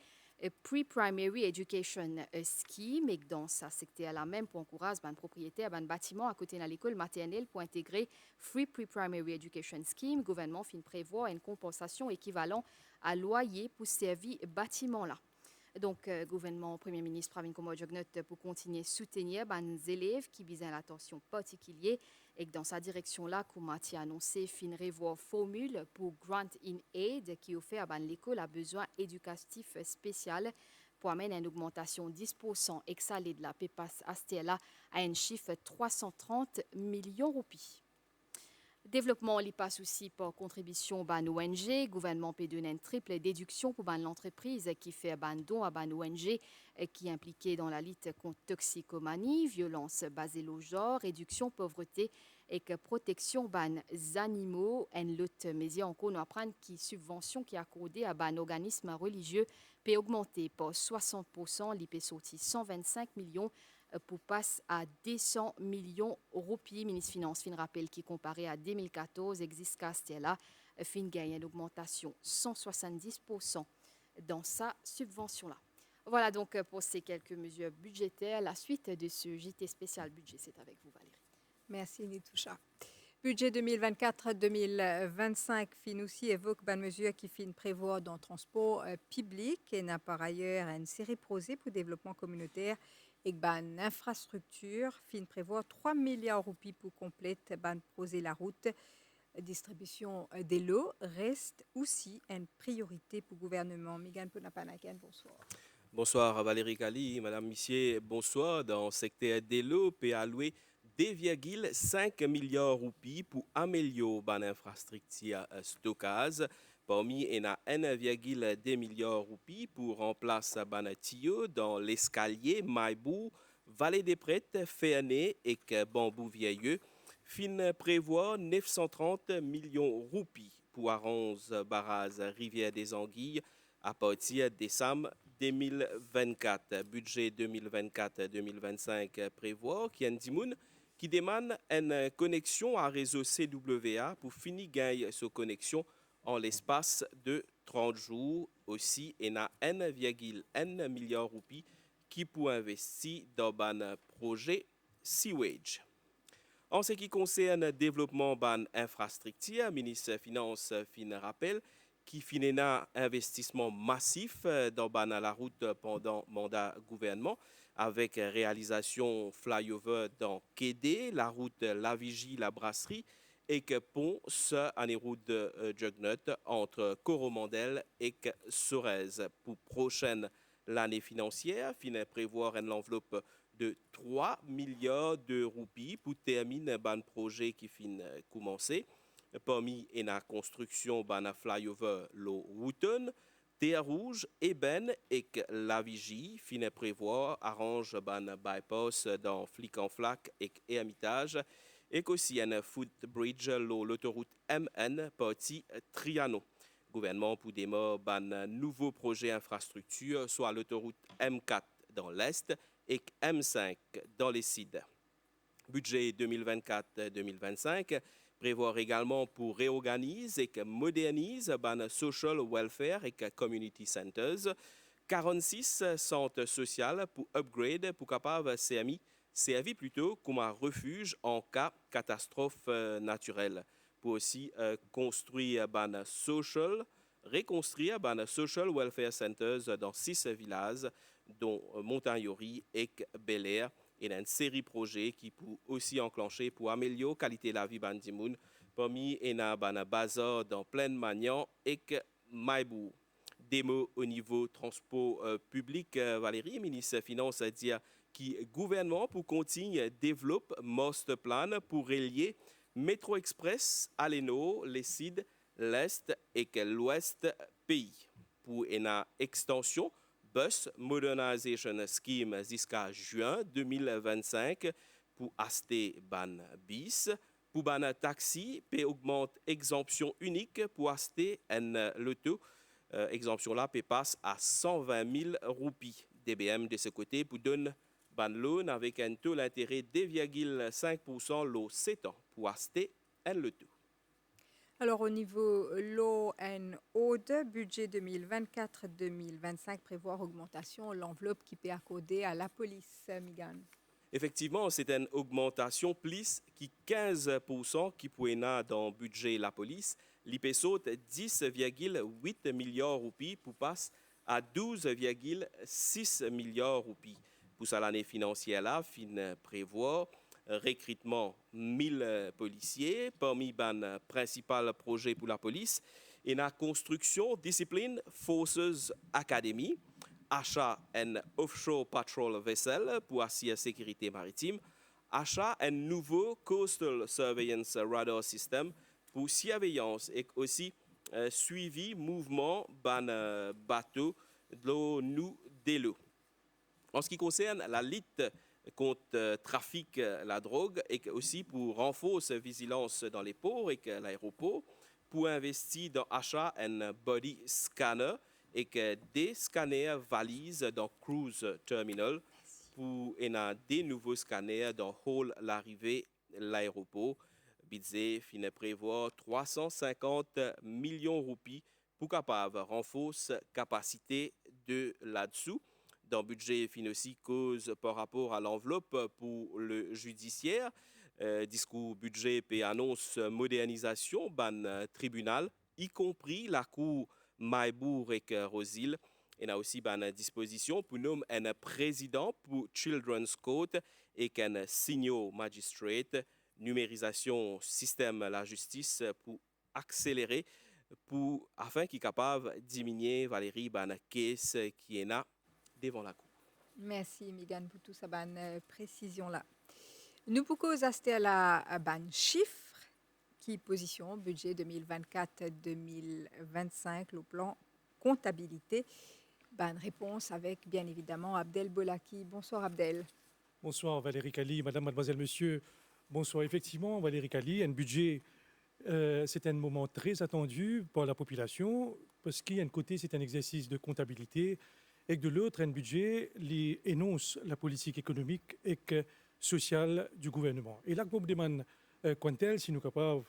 Pre-Primary Education Scheme et dans ce secteur-là même pour encourager les propriétaires d'un bâtiment à côté de l'école maternelle pour intégrer Free Pre-Primary Education Scheme. Le gouvernement fin prévoit une compensation équivalente à loyer pour servir bâtiment-là. Donc, gouvernement, Premier ministre Pravin Kumar-Jugnauth pour continuer à soutenir les élèves qui visent l'attention particulière et que dans sa direction-là, comme a annoncé, fin revoir formule pour Grant in Aid qui offre à l'école à besoin éducatif spécial pour amener une augmentation de 10% exhalée de la PEPAS Astéla à un chiffre 330 millions de roupies. Développement, il passe aussi par contribution ban ONG, gouvernement peut donner une triple déduction pour ban l'entreprise qui fait ban don à ban ONG qui est impliquée dans la lutte contre toxicomanie, violence basée au genre, réduction pauvreté et que protection ban animaux en lutte. Mais il y a encore nous apprendre qui subvention qui est accordée à ban organisme religieux peut augmenter par 60%, l'IP sorti 125 millions pour passer à 200 millions roupies. Ministre Finance fin rappelle qui comparé à 2014 existe Castella fin gagne une augmentation 170% dans sa subvention là. Voilà donc pour ces quelques mesures budgétaires. La suite de ce JT spécial budget, c'est avec vous Valérie. Merci Nitoucha. Budget 2024-2025 fin aussi évoque une mesure qui fin prévoir dans le transport public et n'a par ailleurs une série projet pour le développement communautaire et une infrastructure fin prévoir 3 milliards de roupies pour compléter ban projet la route. Distribution des lots reste aussi une priorité pour le gouvernement. Migan Ponapanaken, bonsoir. Bonsoir Valérie Kali, Madame Missier, bonsoir. Dans le secteur des lots, peut allouer 2,5 milliards de roupies pour améliorer l'infrastructure stockage. Parmi, il y a 1,2 milliard de roupies pour remplacer les tuyaux dans l'escalier Maïbou, Vallée des Prêtres, Féané et Bambou Vieilleux. Fin prévoit 930 millions de roupies pour arranger barrage Rivière des Anguilles à partir de décembre 2024. Budget 2024-2025 prévoit qu'il y a un dimoun qui demande une connexion à réseau CWA pour finir gagner sa connexion en l'espace de 30 jours. Aussi, il y a 1,1 milliard de roupies qui pour investir dans un projet Sewage. En ce qui concerne le développement ban infrastructure, le ministre des Finances fin rappel qui finit un investissement massif dans la route pendant le mandat gouvernement avec réalisation flyover dans Kédé, la route La Vigie, la Brasserie et que pont sur la route de Jugnut entre Coromandel et Sorez. Pour prochaine l'année financière, fin prévoir une enveloppe de 3 milliards de roupies pour terminer un projet qui fin commencé. Parmi la construction d'un flyover Lo Wooten, Terre Rouge, Eben et La Vigie, fin prévoir arrange un bypass dans Flic en Flac et Hermitage et aussi un footbridge l'autoroute MN partie Triano. Gouvernement pour démarrer un nouveau projet infrastructure soit l'autoroute M4 dans l'est et M5 dans les Cides. Budget 2024-2025 prévoir également pour réorganiser et moderniser les social welfare et community centers, 46 centres sociaux pour upgrade pour capable servir plutôt comme un refuge en cas de catastrophe naturelle. Pour aussi reconstruire les social welfare centers dans 6 villages, dont Montagnori et Bel Air. Il y a une série de projets qui peuvent aussi enclencher pour améliorer la qualité de la vie de Bandimoun. Parmi, il y a un bazar dans Plaine Magnan et Maïbou. Des mots au niveau transport public, Valérie, ministre des Finances, a dit que le gouvernement pour continuer à développer master plan pour relier Métro Express, Aleno, les Cides, l'Est et l'Ouest pays. Pour une extension Bus Modernization Scheme jusqu'à juin 2025 pour acheter ban bis. Pour ban taxi, peut augmenter exemption unique pour acheter un loto. Exemption là peut passer à 120 000 roupies. DBM de ce côté pour donner ban loan avec un taux d'intérêt de 2,5% l'eau 7 ans pour acheter un loto. Alors au niveau Law and Order, budget 2024-2025 prévoit augmentation l'enveloppe qui peut accorder à la police, Migan. Effectivement, c'est une augmentation plus qui 15% qui pourrait être dans le budget de la police. L'IP saute 10,8 milliards de roupies pour passer à 12,6 milliards de roupies. Pour ça, l'année financière là, fin prévoit recrutement 1000 policiers. Parmi les principaux projets pour la police, il y a la construction Discipline Forces Academy, achat un offshore patrol vessel pour assurer la sécurité maritime, achat un nouveau Coastal Surveillance Radar System pour surveillance et aussi suivi mouvement ban bateau de l'eau nous de l'eau. En ce qui concerne la lutte contre trafic la drogue et aussi pour renforcer vigilance dans les ports et l'aéroport, pour investir dans l'achat un body scanner et des scanners valises dans cruise terminal pour des nouveaux scanners dans hall l'arrivée l'aéroport. Budget finit prévoir 350 millions de roupies pour capable renforcer capacité de là-dessous. Dans le budget fin aussi cause par rapport à l'enveloppe pour le judiciaire. Discours budget et annonce modernisation ban tribunal, y compris la cour Maïbourg et Rosil. Il y a aussi une disposition pour nommer un président pour Children's Court et un senior magistrate. Numérisation système la justice pour accélérer afin qu'il soit capable de diminuer Valérie ban caisse qui est là devant la cour. Merci Migan pour toute cette précision-là. Nous pouvons assister à la ban chiffre qui position budget 2024-2025, le plan comptabilité. Ban réponse avec bien évidemment Abdel Bolaki. Bonsoir Abdel. Bonsoir Valérie Kali, madame, mademoiselle, monsieur. Bonsoir. Effectivement, Valérie Kali, un budget, c'est un moment très attendu par la population parce qu'il y a un côté, c'est un exercice de comptabilité et que de l'autre, un budget qui énonce la politique économique et sociale du gouvernement. Et là, comme demande Quantel, si nous sommes capables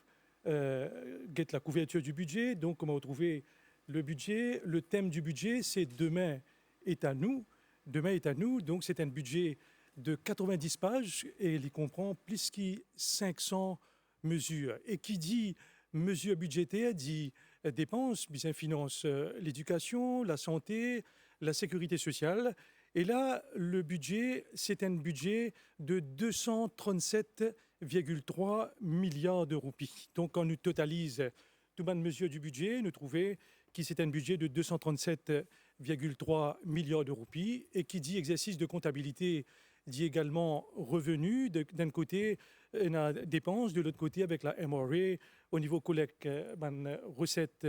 de la couverture du budget, donc comment retrouver le budget. Le thème du budget, c'est Demain est à nous. Demain est à nous, donc c'est un budget de 90 pages et il comprend plus que 500 mesures. Et qui dit mesures budgétaires dit dépenses, bien finance l'éducation, la santé, la sécurité sociale. Et là, le budget, c'est un budget de 237,3 milliards de roupies. Donc, quand nous totalise toutes les mesures du budget, nous trouvons que c'est un budget de 237,3 milliards de roupies. Et qui dit exercice de comptabilité dit également revenus. D'un côté, on a dépenses, de l'autre côté, avec la MRA, au niveau collecte, recettes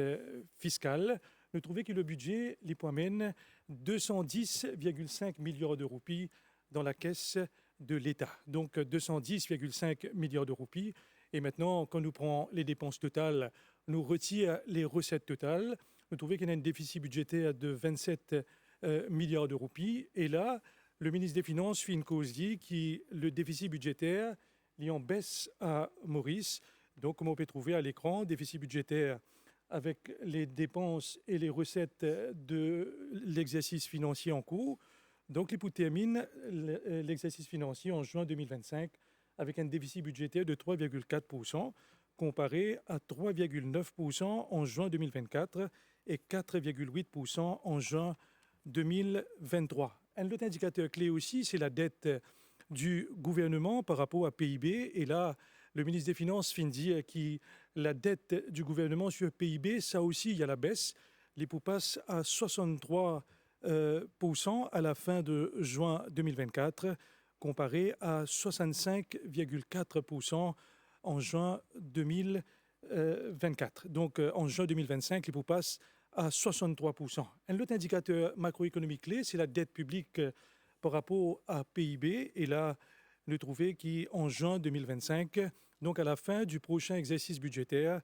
fiscales, nous trouvons que le budget les amène 210,5 milliards de roupies dans la caisse de l'État. Donc 210,5 milliards de roupies. Et maintenant, quand nous prenons les dépenses totales, nous retirons les recettes totales. Nous trouvons qu'il y a un déficit budgétaire de 27 milliards de roupies. Et là, le ministre des Finances fait une cause dit que le déficit budgétaire est en baisse à Maurice. Donc, comme on peut trouver à l'écran, déficit budgétaire avec les dépenses et les recettes de l'exercice financier en cours. Donc, l'IPU termine l'exercice financier en juin 2025 avec un déficit budgétaire de 3,4% comparé à 3,9% en juin 2024 et 4,8% en juin 2023. Un autre indicateur clé aussi, c'est la dette du gouvernement par rapport à PIB. Et là, le ministre des Finances vient de dire que la dette du gouvernement sur PIB, ça aussi, il y a la baisse. L'IPU passe à 63% à la fin de juin 2024, comparé à 65,4% en juin 2024. Donc, en juin 2025, l'IPU passe à 63%. Un autre indicateur macroéconomique clé, c'est la dette publique par rapport à PIB. Et là, nous trouvons qu'en juin 2025, donc à la fin du prochain exercice budgétaire,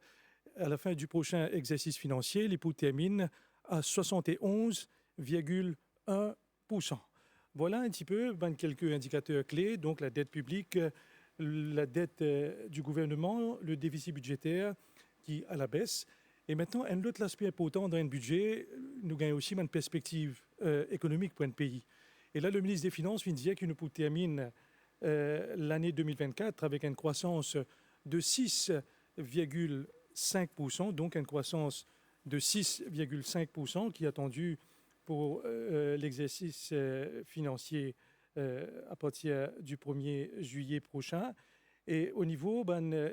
à la fin du prochain exercice financier, l'IPU termine à 71,1%. Voilà un petit peu quelques indicateurs clés. Donc la dette publique, la dette du gouvernement, le déficit budgétaire qui est à la baisse. Et maintenant, un autre aspect important dans un budget, nous gagnons aussi une perspective économique pour un pays. Et là, le ministre des Finances vient de dire qu'il nous termine l'année 2024 avec une croissance de 6,5%, donc une croissance de 6,5% qui est attendue pour l'exercice financier à partir du 1er juillet prochain. Et au niveau,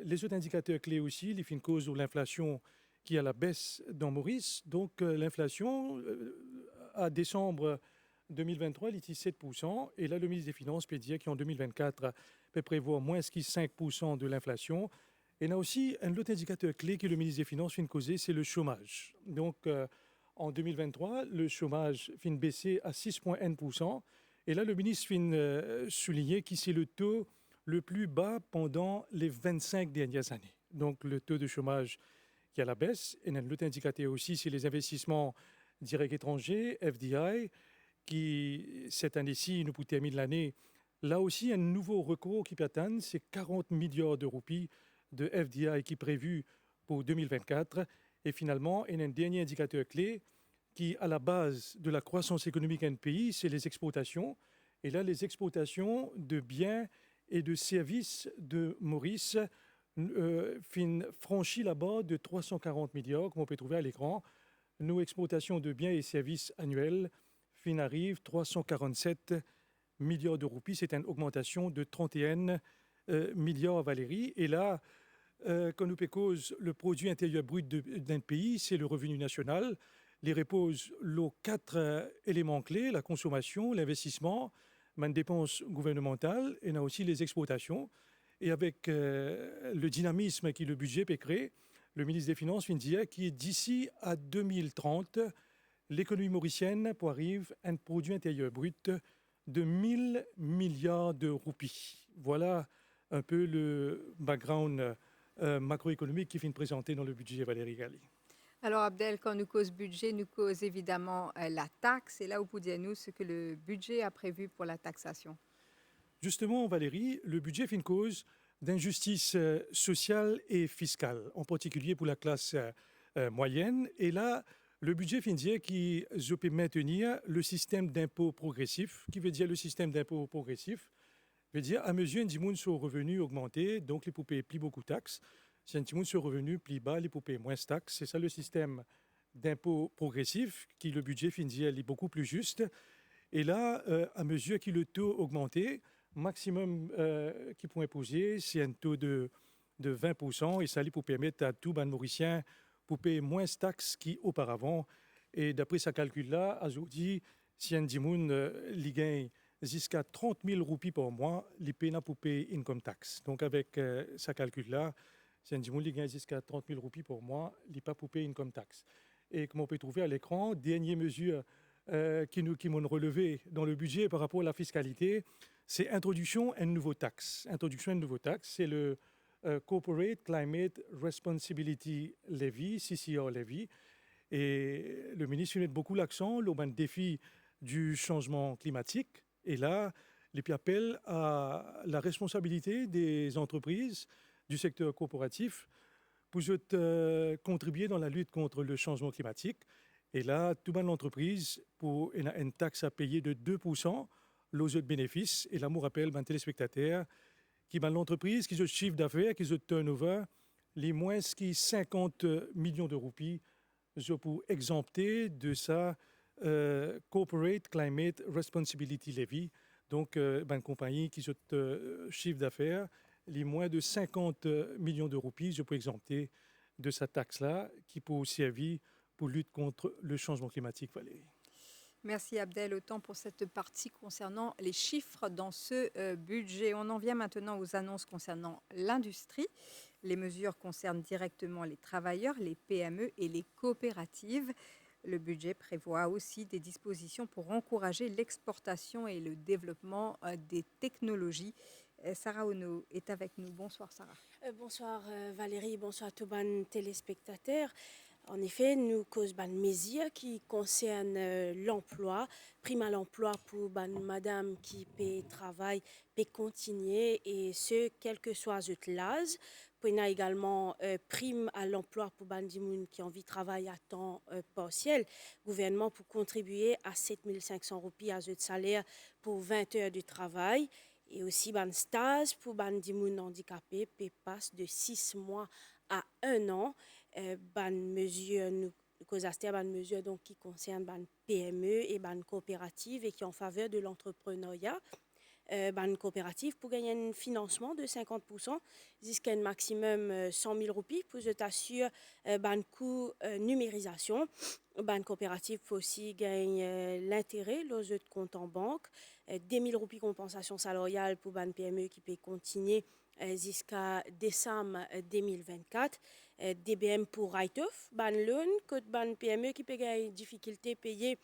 les autres indicateurs clés aussi, les fins de cause de l'inflation qui est à la baisse dans Maurice. Donc l'inflation, à décembre 2023, elle était 7%. Et là, le ministre des Finances peut dire qu'en 2024, peut prévoir moins que 5% de l'inflation. Et il y a aussi un autre indicateur clé que le ministre des Finances vient de causer, c'est le chômage. Donc, en 2023, le chômage vient de baisser à 6,1%. Et là, le ministre vient souligner que c'est le taux le plus bas pendant les 25 dernières années. Donc, le taux de chômage qui est à la baisse. Et l'autre indicateur aussi, c'est les investissements directs étrangers, FDI, qui, cette année-ci, nous pour terminer l'année, là aussi, un nouveau record qui peut atteindre, c'est 40 milliards de roupies de FDI qui est prévu pour 2024. Et finalement, il y a un dernier indicateur clé qui, à la base de la croissance économique d'un pays, c'est les exportations. Et là, les exportations de biens et de services de Maurice franchit la barre de 340 milliards, comme on peut trouver à l'écran. Nos exportations de biens et services annuels arrivent 347 milliards de roupies. C'est une augmentation de 31 milliards, Valérie. Et là, quand nous cause le produit intérieur brut d'un pays, c'est le revenu national. Les repose les 4 éléments clés, la consommation, l'investissement, les dépenses gouvernementales, et on a aussi les exportations. Et avec le dynamisme que le budget peut créer, le ministre des Finances vient de dire que d'ici à 2030, l'économie mauricienne pour arriver à un produit intérieur brut de 1000 milliards de roupies. Voilà un peu le background macroéconomique qui vient de présenter dans le budget Valérie Gali. Alors Abdel, quand nous cause budget, nous cause évidemment la taxe. Et là, vous pouvez nous ce que le budget a prévu pour la taxation. Justement, Valérie, le budget fait une cause d'injustice sociale et fiscale, en particulier pour la classe moyenne. Et là, le budget fait dire qu'il peut maintenir le système d'impôt progressif. Qui veut dire le système d'impôt progressif veut dire à mesure que son revenu augmenté, donc les poupées plus beaucoup de taxes. Si un sur revenu plus bas, les poupées moins de taxes. C'est ça le système d'impôt progressif qui le budget fait dire est beaucoup plus juste. Et là, à mesure que le taux augmenté, maximum qui pourrait poser, c'est un taux de 20%, et ça pour permettre à tout ban mauricien pour payer moins de taxes qu'auparavant. Et d'après sa calcul-là, aujourd'hui, si un dimoun gagne jusqu'à 30 000 roupies par mois, il paye pour payer income tax. Donc avec sa calcul-là, si un dimoun gagne jusqu'à 30 000 roupies par mois, il pas pour payer income tax. Et comme on peut trouver à l'écran, dernière mesure qui m'ont relevé dans le budget par rapport à la fiscalité, c'est introduction à une nouvelle taxe. Introduction à une nouvelle taxe, c'est le Corporate Climate Responsibility Levy, CCR Levy. Et le ministre met beaucoup l'accent sur le défi du changement climatique. Et là, il appelle à la responsabilité des entreprises du secteur corporatif pour contribuer dans la lutte contre le changement climatique. Et là, tout le monde l'entreprise pour une taxe à payer de 2% aux autres bénéfices. Et là, je rappelle, un téléspectateur, qui l'entreprise, qui a chiffre d'affaires, qui a turnover, les moins qui 50 millions de roupies pour exempter de sa Corporate Climate Responsibility Levy. Donc, une compagnie qui a chiffre d'affaires, les moins de 50 millions de roupies, je peux exempter de sa taxe-là, qui peut servir pour lutter contre le changement climatique, Valérie. Merci Abdel, autant pour cette partie concernant les chiffres dans ce budget. On en vient maintenant aux annonces concernant l'industrie. Les mesures concernent directement les travailleurs, les PME et les coopératives. Le budget prévoit aussi des dispositions pour encourager l'exportation et le développement des technologies. Sarah Ono est avec nous. Bonsoir Sarah. Bonsoir Valérie, bonsoir à tous les téléspectateurs. En effet, nous causons une mesure qui concerne l'emploi, prime à l'emploi pour madame qui peut travailler, peut continuer, et ce, quel que soit l'âge. Puis il y a également prime à l'emploi pour les qui ont envie de travailler à temps partiel. Gouvernement pour contribuer à 7 500 roupies à ce salaire pour 20 heures de travail. Et aussi stage pour les handicapés peut passer de 6 mois à 1 an. Mesure donc qui concerne PME et coopératives et qui en faveur de l'entrepreneuriat. ban coopérative pour gagner un financement de 50%, jusqu'à un maximum 100 000 roupies pour t'assurer ban coût numérisation. Ban coopérative peut aussi gagner l'intérêt, les autres comptes en banque, 10 000 roupies compensation salariale pour ban PME qui peut continuer jusqu'à décembre 2024. DBM pour write-off, ban loan, code ban PME qui peut gagner difficulté payer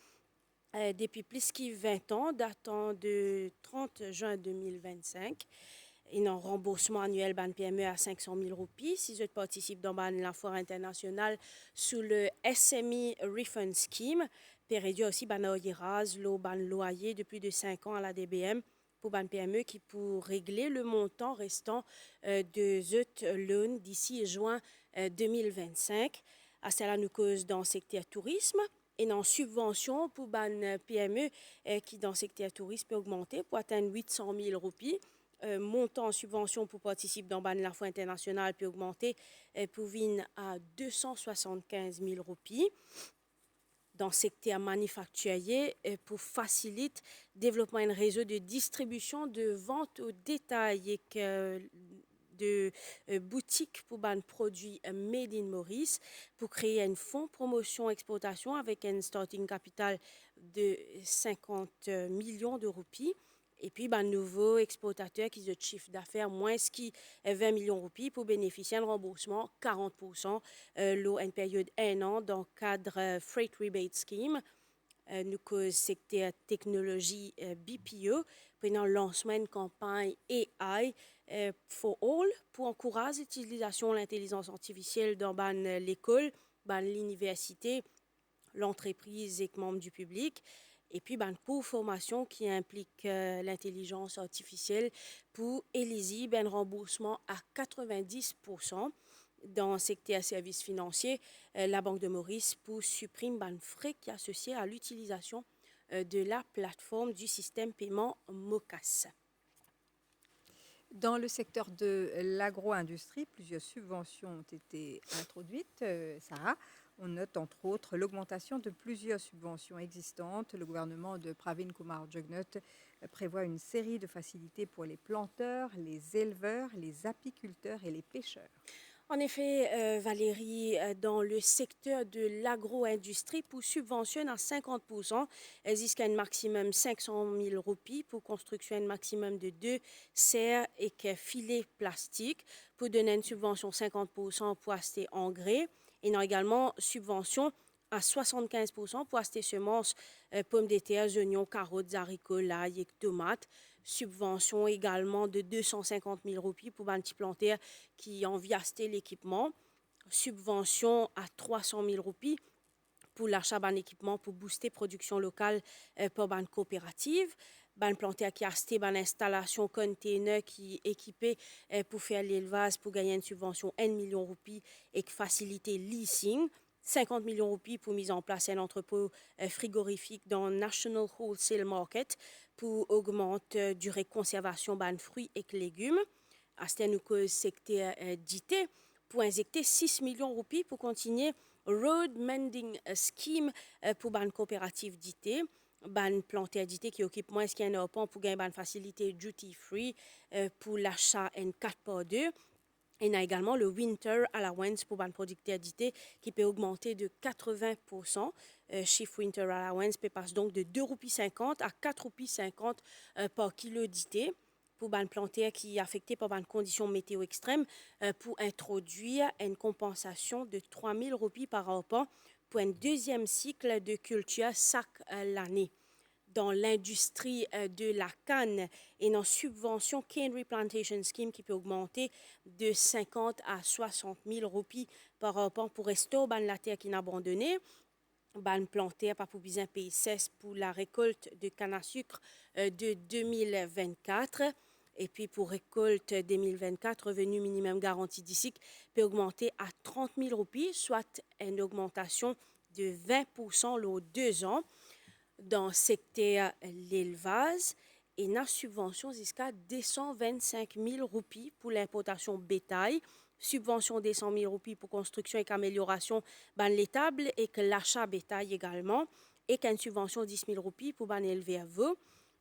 depuis plus que 20 ans, datant de 30 juin 2025. Et un remboursement annuel ban PME à 500 000 roupies. Si je participe dans la foire internationale sous le SME Refund Scheme, peut réduire aussi ban loyer de plus de 5 ans à la DBM pour ban PME qui pour régler le montant restant de ZET loan d'ici juin 2025. À cela nous cause dans le secteur tourisme et en subvention pour ban PME qui dans le secteur tourisme peut augmenter pour atteindre 800 000 roupies. Montant en subvention pour participer dans la foire internationale peut augmenter pour venir à 275 000 roupies. Dans le secteur manufacturier, pour faciliter le développement d'un réseau de distribution de vente au détail et de boutiques pour ban produits made in Maurice, pour créer un fonds promotion exportation avec un starting capital de 50 millions de roupies. Et puis, nouveau exportateur qui a un chiffre d'affaires moins que 20 millions de roupies pour bénéficier d'un remboursement 40% une période d'un an dans le cadre Freight Rebate Scheme. Nous cause secteur technologie BPO pendant le lancement d'une campagne AI for All pour encourager l'utilisation de l'intelligence artificielle dans l'école, l'université, l'entreprise et les membres du public. Et puis, pour formation qui implique l'intelligence artificielle pour éligible un remboursement à 90% dans le secteur services financiers, la Banque de Maurice pour supprimer les frais qui sont associés à l'utilisation de la plateforme du système paiement MOCAS. Dans le secteur de l'agro-industrie, plusieurs subventions ont été introduites. Sarah, on note entre autres l'augmentation de plusieurs subventions existantes. Le gouvernement de Pravin Kumar Jugnauth prévoit une série de facilités pour les planteurs, les éleveurs, les apiculteurs et les pêcheurs. En effet, Valérie, dans le secteur de l'agro-industrie, pour subventionner à 50%, jusqu'à un maximum 500 000 roupies pour construction un maximum de 2 serres et filets plastiques, pour donner une subvention 50% pour acheter engrais, et non également subvention à 75% pour acheter semences, pommes de terre, oignons, carottes, haricots, l'ail et tomates. Subvention également de 250 000 roupies pour les petits planteurs qui ont envie d'acheter l'équipement. Subvention à 300 000 roupies pour l'achat d'un équipement pour booster la production locale pour une coopérative. Les planteurs qui ont acheté une installation container qui est équipée pour faire l'élevage pour gagner une subvention 1 million de roupies et faciliter le leasing. 50 millions de roupies pour mise en place un entrepôt frigorifique dans le National Wholesale Market pour augmenter la durée de conservation de fruits et légumes. À ce secteur d'IT, pour injecter 6 millions de roupies pour continuer Road Mending Scheme pour une coopérative d'IT. Ban planter d'IT qui occupe moins qu'un arpent pour gagner une facilité duty free pour l'achat en 4x2. Et il y a également le Winter Allowance pour un producteur d'IT qui peut augmenter de 80%. Chiffre Winter Allowance peut passer donc de 2,50 roupies à 4,50 roupies par kilo d'IT pour un planteur qui est affecté par une condition météo extrême pour introduire une compensation de 3 000 roupies par arpent pour un deuxième cycle de culture chaque l'année. Dans l'industrie de la canne et dans subvention Cane Replantation Scheme qui peut augmenter de 50 à 60 000 roupies par arpent pour restaurer la terre qui est abandonnée. Ban planter pas pour besoin payer cesse pour la récolte de canne à sucre de 2024. Et puis pour récolte 2024, revenu minimum garanti d'ici peut augmenter à 30 000 roupies, soit une augmentation de 20% aux 2 ans. Dans le secteur l'élevage, et une subvention jusqu'à 225 000 roupies pour l'importation bétail, subvention de 100 000 roupies pour construction et amélioration de l'étable et que l'achat bétail également, et qu'une subvention de 10 000 roupies pour ban éleveur veau,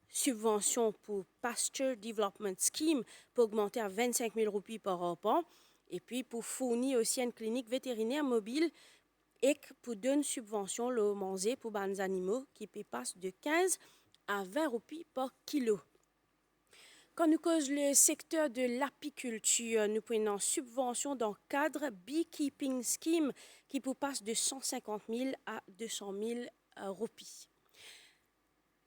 subvention pour Pasture Development Scheme pour augmenter à 25 000 roupies par enfant. Et puis pour fournir aussi une clinique vétérinaire mobile et pour donner une subvention le manger pour les animaux qui passe de 15 à 20 roupies par kilo. Quand nous cause le secteur de l'apiculture, nous prenons une subvention dans le cadre Beekeeping Scheme qui passe de 150 000 à 200 000 roupies.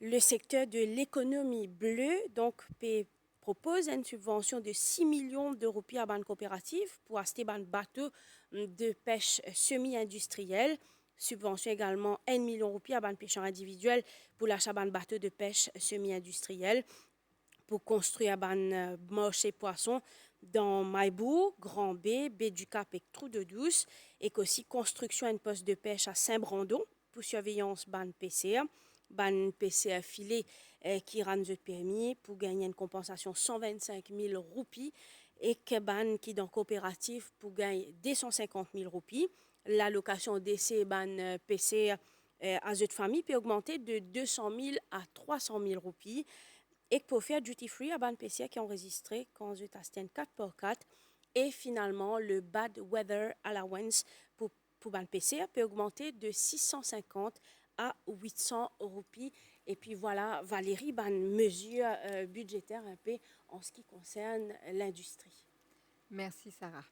Le secteur de l'économie bleue donc, propose une subvention de 6 millions de roupies à une coopérative pour acheter un bateau de pêche semi-industriel. Subvention également 1 million de roupies à un pêcheur individuel pour l'achat d'un bateau de pêche semi-industriel pour construire un marché poisson dans Maïbourg, Grand B, Baie du Cap et Trou de Douce, et aussi construction d'un poste de pêche à Saint-Brandon pour surveillance ban PCR. Ban PCR filet qui rend le permis pour gagner une compensation 125 000 roupies et que ban qui dans coopérative pour gagner 250 000 roupies. L'allocation d'essai ban PCR à cette famille peut augmenter de 200 000 à 300 000 roupies et pour faire duty free à ban PCR qui ont enregistré quand je t'astène 4x4 et finalement le bad weather allowance pour ban PCR peut augmenter de 650 à 800 roupies. Et puis voilà, Valérie, une mesure budgétaire un peu en ce qui concerne l'industrie. Merci Sarah.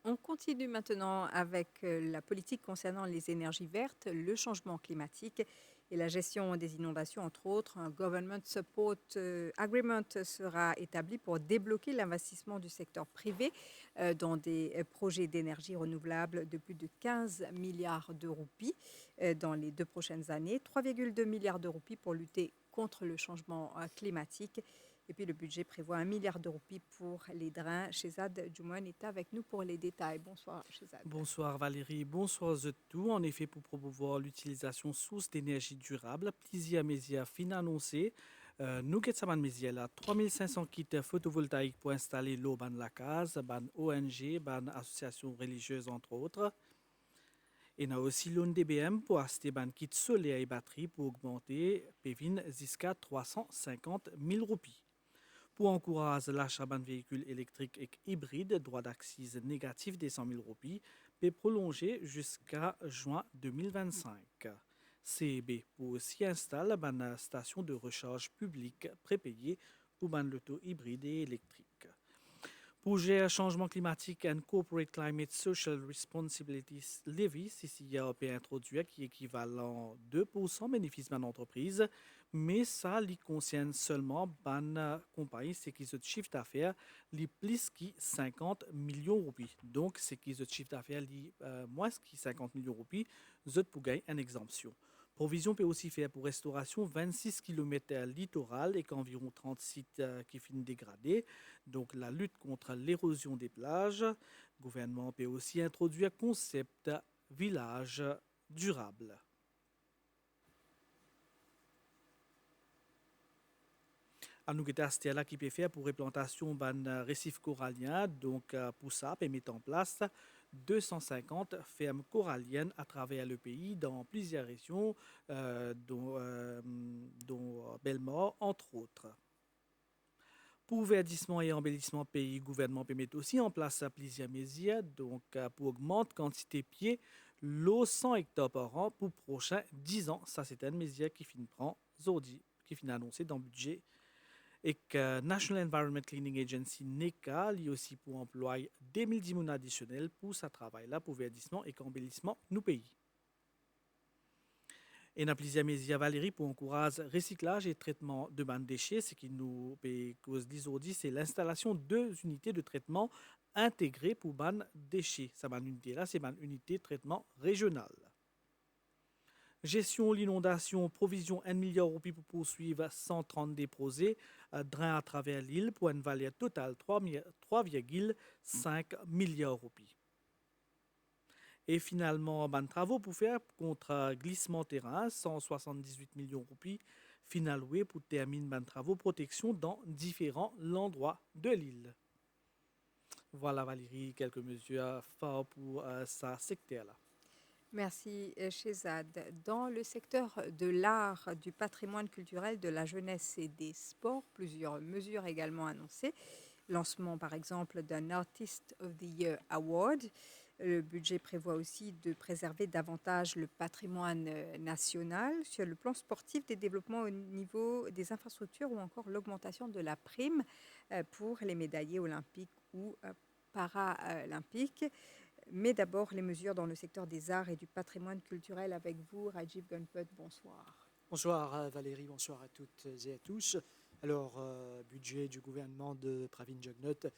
On continue maintenant avec la politique concernant les énergies vertes, le changement climatique et la gestion des inondations, entre autres. Un Government Support Agreement sera établi pour débloquer l'investissement du secteur privé dans des projets d'énergie renouvelable de plus de 15 milliards de roupies dans les 2 prochaines années, 3,2 milliards de roupies pour lutter contre le changement climatique. Et puis le budget prévoit 1 milliard de roupies pour les drains. Shehzad Djoumoun est avec nous pour les détails. Bonsoir Shehzad. Bonsoir Valérie, bonsoir tout. En effet, pour promouvoir l'utilisation source d'énergie durable, plusieurs mesures fin annoncées. Nous avons mesures là 3500 kits photovoltaïques pour installer l'eau dans la case, ban ONG, ban associations religieuses entre autres. Et nous avons aussi l'ONDBM pour acheter ban kit solaire et batterie pour augmenter pévin jusqu'à 350 000 roupies. Pour encourager l'achat d'un véhicule électrique et hybride, droit d'accise négatif des 100 000 roupies peut prolonger jusqu'à juin 2025. CEB pour aussi installer une station de recharge publique prépayée pour l'auto hybride et électrique. Pour gérer le changement climatique, un Corporate Climate Social Responsibility Levy, CCIA, a été introduit qui est équivalent 2% bénéfice d'une entreprise, mais ça lui concerne seulement une compagnie, c'est qui a un chiffre d'affaires li plus que 50 millions de roupies. Donc, c'est qui a un chiffre d'affaires li moins que 50 millions de roupies, vous pour gagner une exemption. Provision peut aussi faire pour restauration 26 km littoral et qu'environ 30 sites qui finissent dégradés. Donc la lutte contre l'érosion des plages. Le gouvernement peut aussi introduire un concept village durable. À nous c'est là qui peut faire pour replantation d'un récif corallien. Donc pour ça, peut mettre en place 250 fermes coralliennes à travers le pays dans plusieurs régions, dont Belmort, entre autres. Pour verdissement et embellissement pays, le gouvernement peut mettre aussi en place plusieurs mesures donc, pour augmenter la quantité de pieds, l'eau 100 hectares par an pour les prochains 10 ans. Ça, c'est une mesure qui finit prendre aujourd'hui, qui finit annoncée dans le budget. Et que National Environment Cleaning Agency NECA, lui aussi pour employer 2010 000 additionnels pour ce travail-là, pour verdissement et embellissement nous pays. Et nous plusieurs mesures Valérie pour encourager recyclage et traitement de bandes déchets. Ce qui nous cause aujourd'hui, c'est l'installation de 2 unités de traitement intégrées pour bandes déchets. Cette unité-là, c'est une unité de traitement régionale. Gestion l'inondation, provision 1 milliard de roupies pour poursuivre 130 des projets, drain à travers l'île pour une valeur totale 3,5 milliards de roupies. Et finalement, ban travaux pour faire contre glissement terrain, 178 millions de roupies, final pour terminer ban travaux protection dans différents endroits de l'île. Voilà Valérie, quelques mesures fortes pour ce secteur-là. Merci, Shehzad. Dans le secteur de l'art, du patrimoine culturel, de la jeunesse et des sports, plusieurs mesures également annoncées. Lancement, par exemple, d'un Artist of the Year Award. Le budget prévoit aussi de préserver davantage le patrimoine national sur le plan sportif, des développements au niveau des infrastructures ou encore l'augmentation de la prime pour les médaillés olympiques ou paralympiques. Mais d'abord, les mesures dans le secteur des arts et du patrimoine culturel avec vous, Rajiv Gunput. Bonsoir. Bonsoir Valérie, bonsoir à toutes et à tous. Alors, budget du gouvernement de Pravin Jugnauth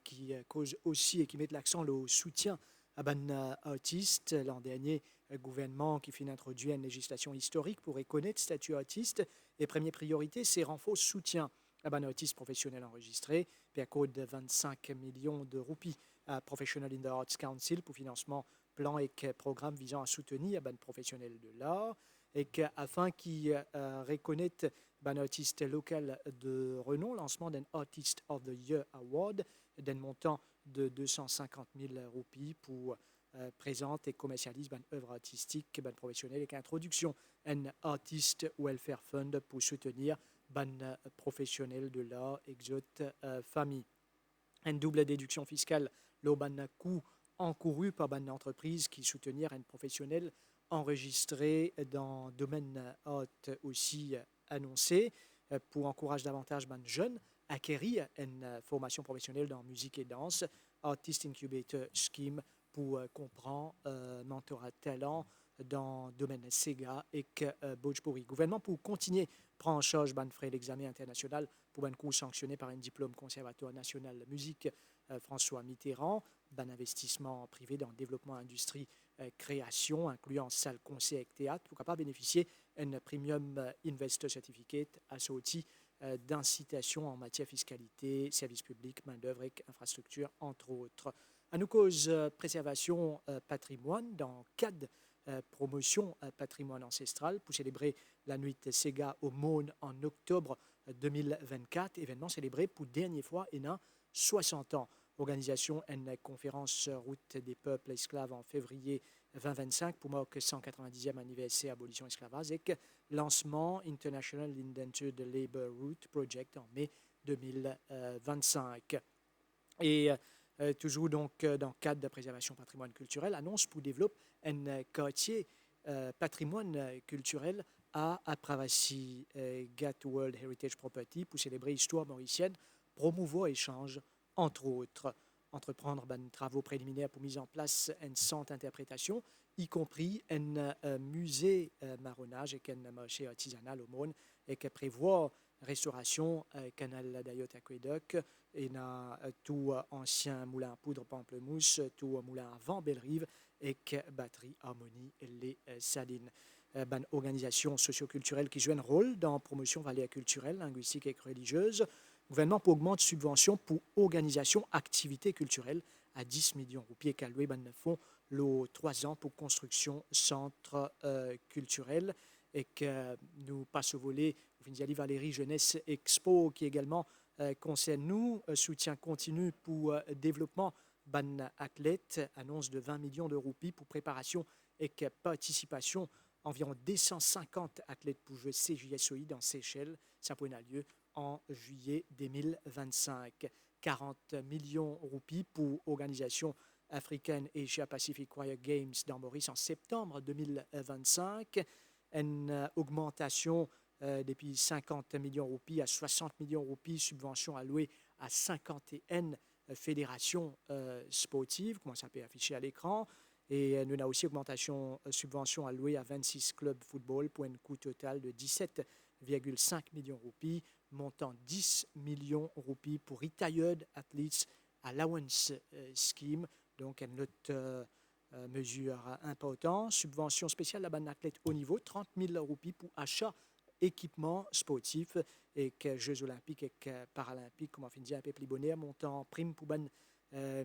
qui cause aussi et qui met de l'accent au soutien à ban artistes. L'an dernier, le gouvernement qui finit d'introduire une législation historique pour reconnaître le statut artiste. Et première priorité, c'est renforcer soutien à ban artistes professionnels enregistrés, puis à cause de 25 millions de roupies à Professional in the Arts Council pour financement plan et programme visant à soutenir ban professionnels de l'art et afin qu'ils reconnaissent ban artiste local de renom, lancement d'un Artist of the Year Award d'un montant de 250 000 roupies pour présente et commercialise ban œuvre artistique, ban professionnelle et introduction un Artist Welfare Fund pour soutenir ban professionnel de l'art exote famille. Une double déduction fiscale, le ban coût encouru par ban entreprise qui soutenir un professionnel enregistré dans le domaine art aussi annoncé pour encourager davantage ban jeunes à acquérir une formation professionnelle dans musique et danse, Artist Incubator Scheme pour comprendre mentorat talent dans le domaine Sega et Bhojpuri. Gouvernement pour continuer prend en charge ban frais l'examen international pour ban cours sanctionné par un diplôme conservatoire national de musique François Mitterrand, ban investissement privé dans le développement industrie création, incluant salle concert et théâtre, pour capable bénéficier d'un Premium Investor Certificate assorti d'incitation en matière fiscalité, services publics, main-d'œuvre et infrastructure, entre autres. À nous cause préservation patrimoine dans le cadre promotion patrimoine ancestral pour célébrer la nuit Sega au Maune en octobre 2024, événement célébré pour dernière fois et 60 ans. Organisation une conférence route des peuples esclaves en février 2025 pour marquer 190e anniversaire abolition esclavage et lancement International Indentured Labor Route Project en mai 2025. Et toujours donc dans le cadre de préservation patrimoine culturel, annonce pour développer un quartier patrimoine culturel à Pravasi Ghat World Heritage Property pour célébrer l'histoire mauricienne, promouvoir échange entre autres, entreprendre des travaux préliminaires pour mise en place un centre d'interprétation, y compris un musée marronnage et un marché artisanal au monde, et qui prévoit restauration canal d'Ayot Aqueduc, et tout ancien moulin à poudre Pamplemousse, tout moulin à vent Belle-Rive, et batterie Harmonie et les Salines. Ban organisation socioculturelle qui joue un rôle dans la promotion valeurs culturelles, linguistiques et religieuses. Le gouvernement pour augmenter subventions pour organisation activités culturelles à 10 millions de roupies et alloué ban fonds le 3 ans pour construction centre culturel et que nous passons au volet Valérie Jeunesse Expo qui également concerne nous soutien continu pour développement ban athlète annonce de 20 millions de roupies pour préparation et participation environ 250 athlètes pour jouer CJSOI dans Seychelles. Ça pourrait lieu en juillet 2025. 40 millions de roupies pour l'organisation africaine Asia Pacific Choir Games dans Maurice en septembre 2025. Une augmentation depuis 50 millions de roupies à 60 millions de roupies, subvention allouée à 51 fédérations sportives, comment ça peut afficher à l'écran. Et nous avons aussi augmentation subvention allouée à 26 clubs football pour un coût total de 17,5 millions de roupies, montant 10 millions de roupies pour Retired Athletes Allowance Scheme, donc une autre mesure importante. Subvention spéciale à ban athlète haut niveau, 30 000 roupies pour achat équipement sportif et que Jeux olympiques et que paralympiques, comme on finit un peu plus bonheur, montant prime pour ban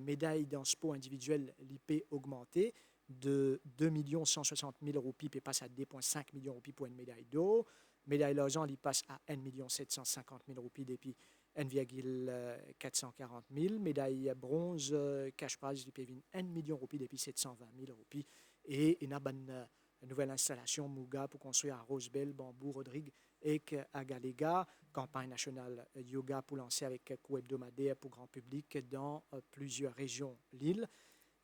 médaille dans sport individuel, l'IP augmenté de 2 160 000 roupies, puis passe à 2,5 millions de roupies pour une médaille d'or. Médaille d'argent, il passe à 1 750 000 roupies depuis 1,440 000. Médaille bronze, cash prize, il paye 1 million de roupies depuis 720 000 roupies. Et il y a une nouvelle installation Muga pour construire à Rosebel, Bambou, Rodrigue et à Galega. Campagne nationale yoga pour lancer avec cours hebdomadaire pour grand public dans plusieurs régions l'île.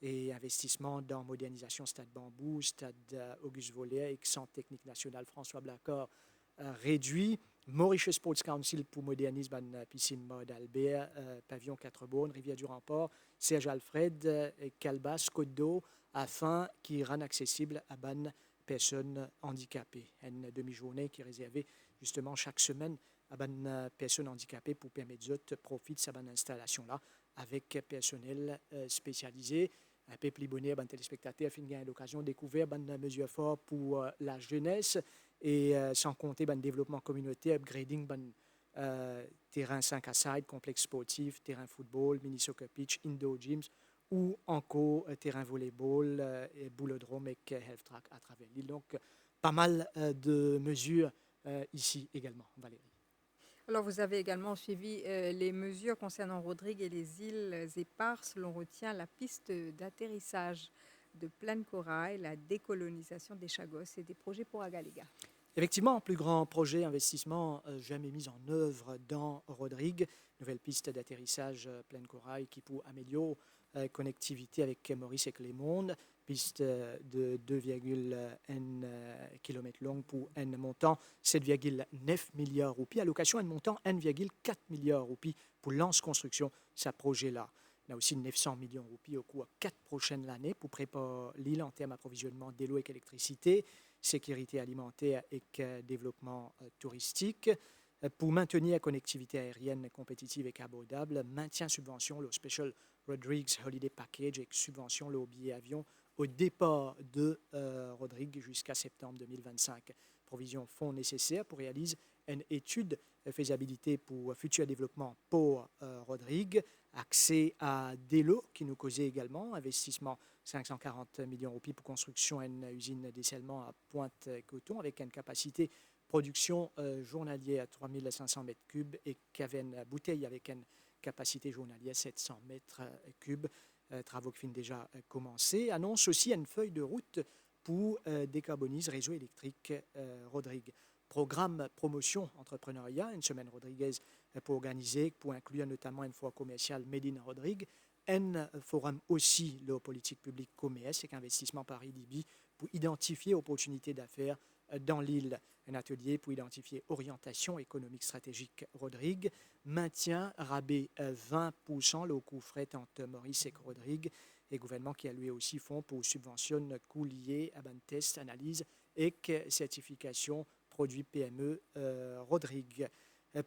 Et investissement dans modernisation Stade Bambou, Stade Auguste Voller et Centre technique national François Blacor réduit. Mauritius Sports Council pour moderniser la piscine mode Albert, Pavillon 4 Bornes, Rivière du Remport, Serge Alfred, Calbas, Côte d'Eau, afin qu'ils rendent accessible à ban personnes handicapées. Une demi-journée qui est réservée justement chaque semaine à ban personnes handicapées pour permettre de profiter de cette installation-là avec personnel spécialisé. Un peu plus bonheur, les téléspectateurs fin gagner l'occasion de découvrir une mesure forte pour la jeunesse et sans compter le développement communautaire, upgrading terrain 5 à side, complexe sportif, terrain football, mini soccer pitch, indoor gyms ou encore terrain volleyball, et boulodrome et health track à travers l'île. Donc, pas mal de mesures ici également, Valérie. Alors, vous avez également suivi les mesures concernant Rodrigue et les îles éparses. L'on retient la piste d'atterrissage de Plaine Corail, la décolonisation des Chagos et des projets pour Agalega. Effectivement, plus grand projet investissement jamais mis en œuvre dans Rodrigue. Nouvelle piste d'atterrissage Plaine Corail qui pour améliorer connectivité avec Maurice et Clémonde. Piste de 2,1 km longue pour un montant 7,9 milliards de roupies. Allocation un montant 1,4 milliard de roupies pour Lance Construction, ce projet-là. Il y a aussi 900 millions de roupies au cours de 4 prochaines années pour préparer l'île en termes d'approvisionnement d'eau et d'électricité, sécurité alimentaire et développement touristique. Pour maintenir la connectivité aérienne compétitive et abordable, maintien subvention le Special Rodrigues Holiday Package et subvention le billet avion au départ de Rodrigue jusqu'à septembre 2025. Provision fonds nécessaires pour réaliser une étude de faisabilité pour futur développement pour Rodrigue. Accès à Delo qui nous causait également. Investissement 540 millions de roupies pour construction d'une usine d'essellement à Pointe-Coton avec une capacité production journalière à 3500 mètres cubes et caverne bouteille avec une capacité journalière 700 mètres cubes. Travaux qui finissent déjà commencés. Annonce aussi une feuille de route pour décarboniser réseau électrique Rodrigue. Programme promotion entrepreneuriat, une semaine Rodriguez pour organiser, pour inclure notamment une foire commerciale Made in Rodrigue, un forum aussi le politique publique commerce et investissement Paris-Libye pour identifier opportunités d'affaires dans l'île. Un atelier pour identifier orientation économique stratégique Rodrigue, maintien rabais 20% le coût fret entre Maurice et Rodrigue, et gouvernement qui a lui aussi fonds pour subventionner coûts liés à ban test, analyse et certification produits PME Rodrigue.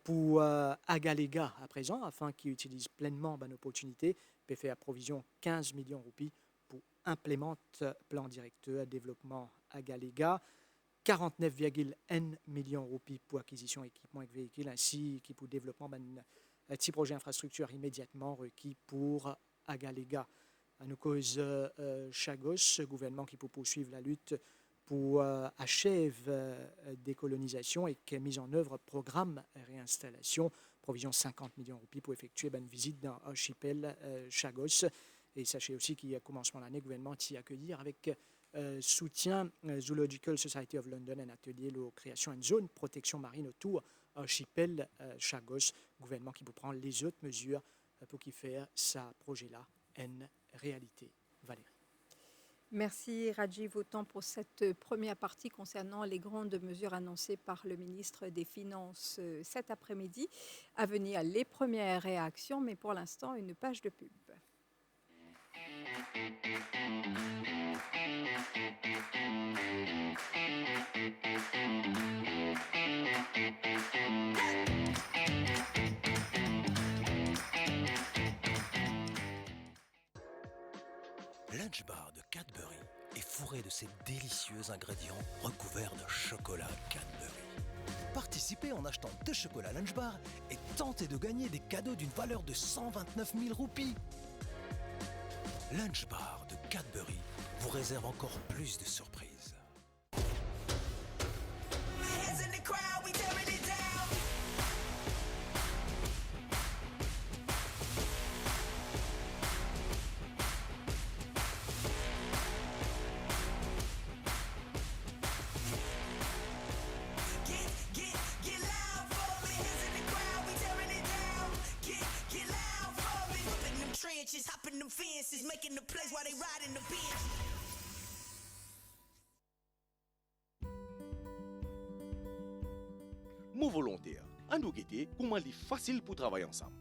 Pour Agalega à présent, afin qu'il utilise pleinement une opportunité, peut faire provision 15 millions de roupies pour implémenter plan directeur développement Agalega. 49,1 millions de roupies pour acquisition équipement et véhicules, ainsi que pour développement d'un petit projet infrastructure immédiatement requis pour Agalega. À nous cause Chagos, gouvernement qui peut poursuivre la lutte pour achève décolonisation et qui a mis en œuvre programme réinstallation, provision 50 millions de roupies pour effectuer une visite dans l'archipel Chagos. Et sachez aussi qu'il y a commencement de l'année, le gouvernement s'y accueillir avec soutien Zoological Society of London, un atelier de création d'une zone protection marine autour archipel Chagos, gouvernement qui peut prendre les autres mesures pour qu'il faire ce projet-là une réalité. Valérie. Merci Rajiv Autant pour cette première partie concernant les grandes mesures annoncées par le ministre des Finances cet après-midi. À venir, les premières réactions, mais pour l'instant, une page de pub. Lunch bar de Cadbury est fourré de ces délicieux ingrédients recouverts de chocolat Cadbury. Participez en achetant 2 chocolats Lunch bar et tentez de gagner des cadeaux d'une valeur de 129 000 roupies. Lunch bar de Cadbury vous réserve encore plus de surprises. the place while they ride in the Benz. Mon volontaire, à nous guetter comment il est facile pour travailler ensemble.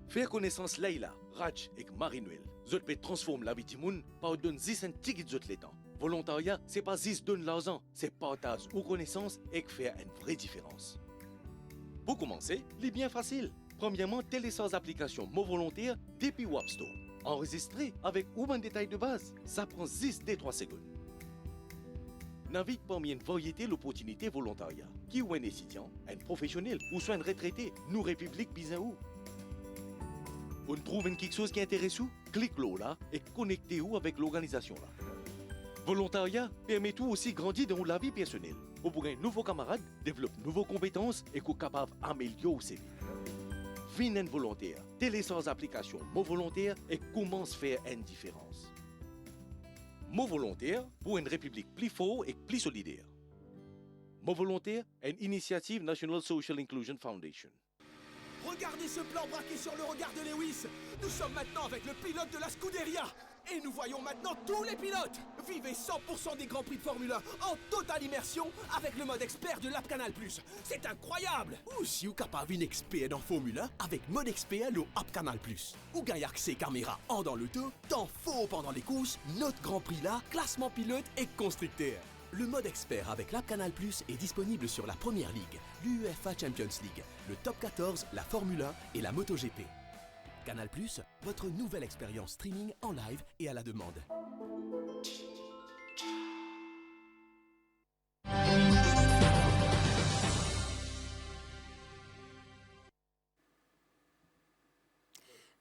Faire connaissance Leila, Raj et Marie-Noël. Zot peut transformer la vie du monde par donner 10 cents tickets zot les temps. Volontariat, c'est pas 10 donne l'argent, c'est partage ou connaissance et faire une vraie différence. Pour commencer, c'est bien facile. Premièrement, télécharge l'application Mon Volontaire depuis App Store. Enregistrez avec ou un détail de base. Ça prend 10 des 3 secondes. Navigue parmi une variété d'opportunités volontariat, qui ou un étudiant, un professionnel ou soit un retraité, nous République Bisaou. On trouve quelque chose qui intéresse vous, cliquez là et connectez-vous avec l'organisation là. Volontariat permet tout aussi grandir dans la vie personnelle. Vous pourrez un nouveau camarade, développer de nouvelles compétences et qu'on capable d'améliorer ses vies. Venez un volontaire, télécharge l'application Mon Volontaire et commence à faire une différence. Mon Volontaire pour une République plus forte et plus solidaire. Mon Volontaire est une initiative National Social Inclusion Foundation. Regardez ce plan braqué sur le regard de Lewis. Nous sommes maintenant avec le pilote de la Scuderia. Et nous voyons maintenant tous les pilotes. Vivez 100% des Grands Prix de Formule 1 en totale immersion avec le mode expert de l'App Canal+. C'est incroyable. Ou si vous êtes capable une expert dans Formule 1 avec mode expert le App Canal+. Ou gagnez accès caméra en dans l'auto, temps faux pendant les courses, notre Grand Prix là, classement pilote et constructeur. Le mode expert avec l'App Canal+ est disponible sur la Première Ligue, l'UEFA Champions League, le Top 14, la Formule 1 et la MotoGP. Canal+, votre nouvelle expérience streaming en live et à la demande.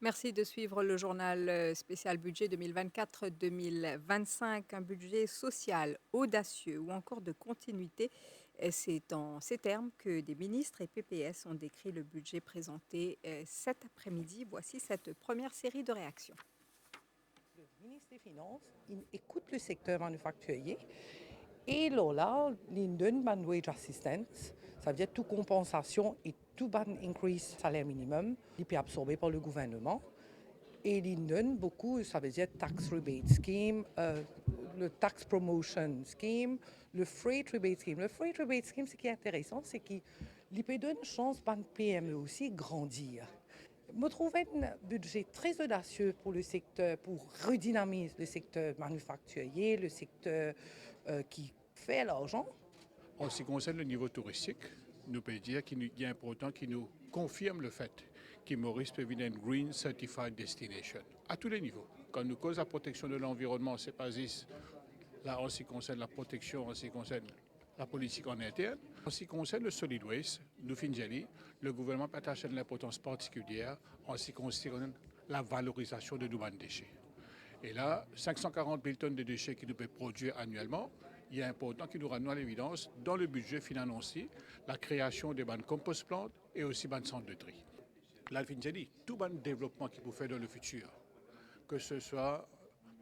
Merci de suivre le journal spécial budget 2024-2025, un budget social audacieux ou encore de continuité. C'est en ces termes que des ministres et PPS ont décrit le budget présenté cet après-midi. Voici cette première série de réactions. Le ministre des Finances écoute le secteur manufacturier et là, il donne une wage assistance, ça veut dire toute compensation et tout increase salaire minimum, il peut absorber par le gouvernement. Et il donne beaucoup, ça veut dire tax rebate scheme, le tax promotion scheme, le freight rebate scheme. Le freight rebate scheme, ce qui est intéressant, c'est qu'il peut donner une chance à une PME aussi grandir. Je trouve un budget très audacieux pour le secteur, pour redynamiser le secteur manufacturier, le secteur qui fait l'argent. En ce qui concerne le niveau touristique, nous pouvons dire qu'il est important qu'il nous confirme le fait que Maurice peut devenir une Green Certified Destination à tous les niveaux. Quand nous causons la protection de l'environnement, c'est pas juste là en ce qui concerne la protection, en ce qui concerne la politique en interne. En ce qui concerne le solid waste, nous finissons, le gouvernement attache une importance particulière en ce qui concerne la valorisation de nos déchets. Et là, 540 000 tonnes de déchets qui nous peuvent produire annuellement, il est important qu'il nous ramène à l'évidence dans le budget financier la création des bandes compost plantes et aussi bandes centres de tri. Là, dit, tout ban développement qu'il peut faire dans le futur, que ce soit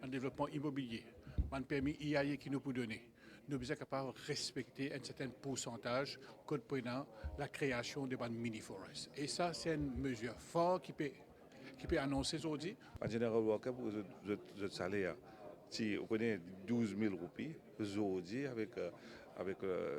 un développement immobilier, un permis IAE qui nous peut donner, nous sommes capables de respecter un certain pourcentage code prenant la création des bandes mini-forests. Et ça, c'est une mesure forte qui peut annoncer aujourd'hui. En général, pour le salaire, si on connaît 12 000 roupies, aujourd'hui, avec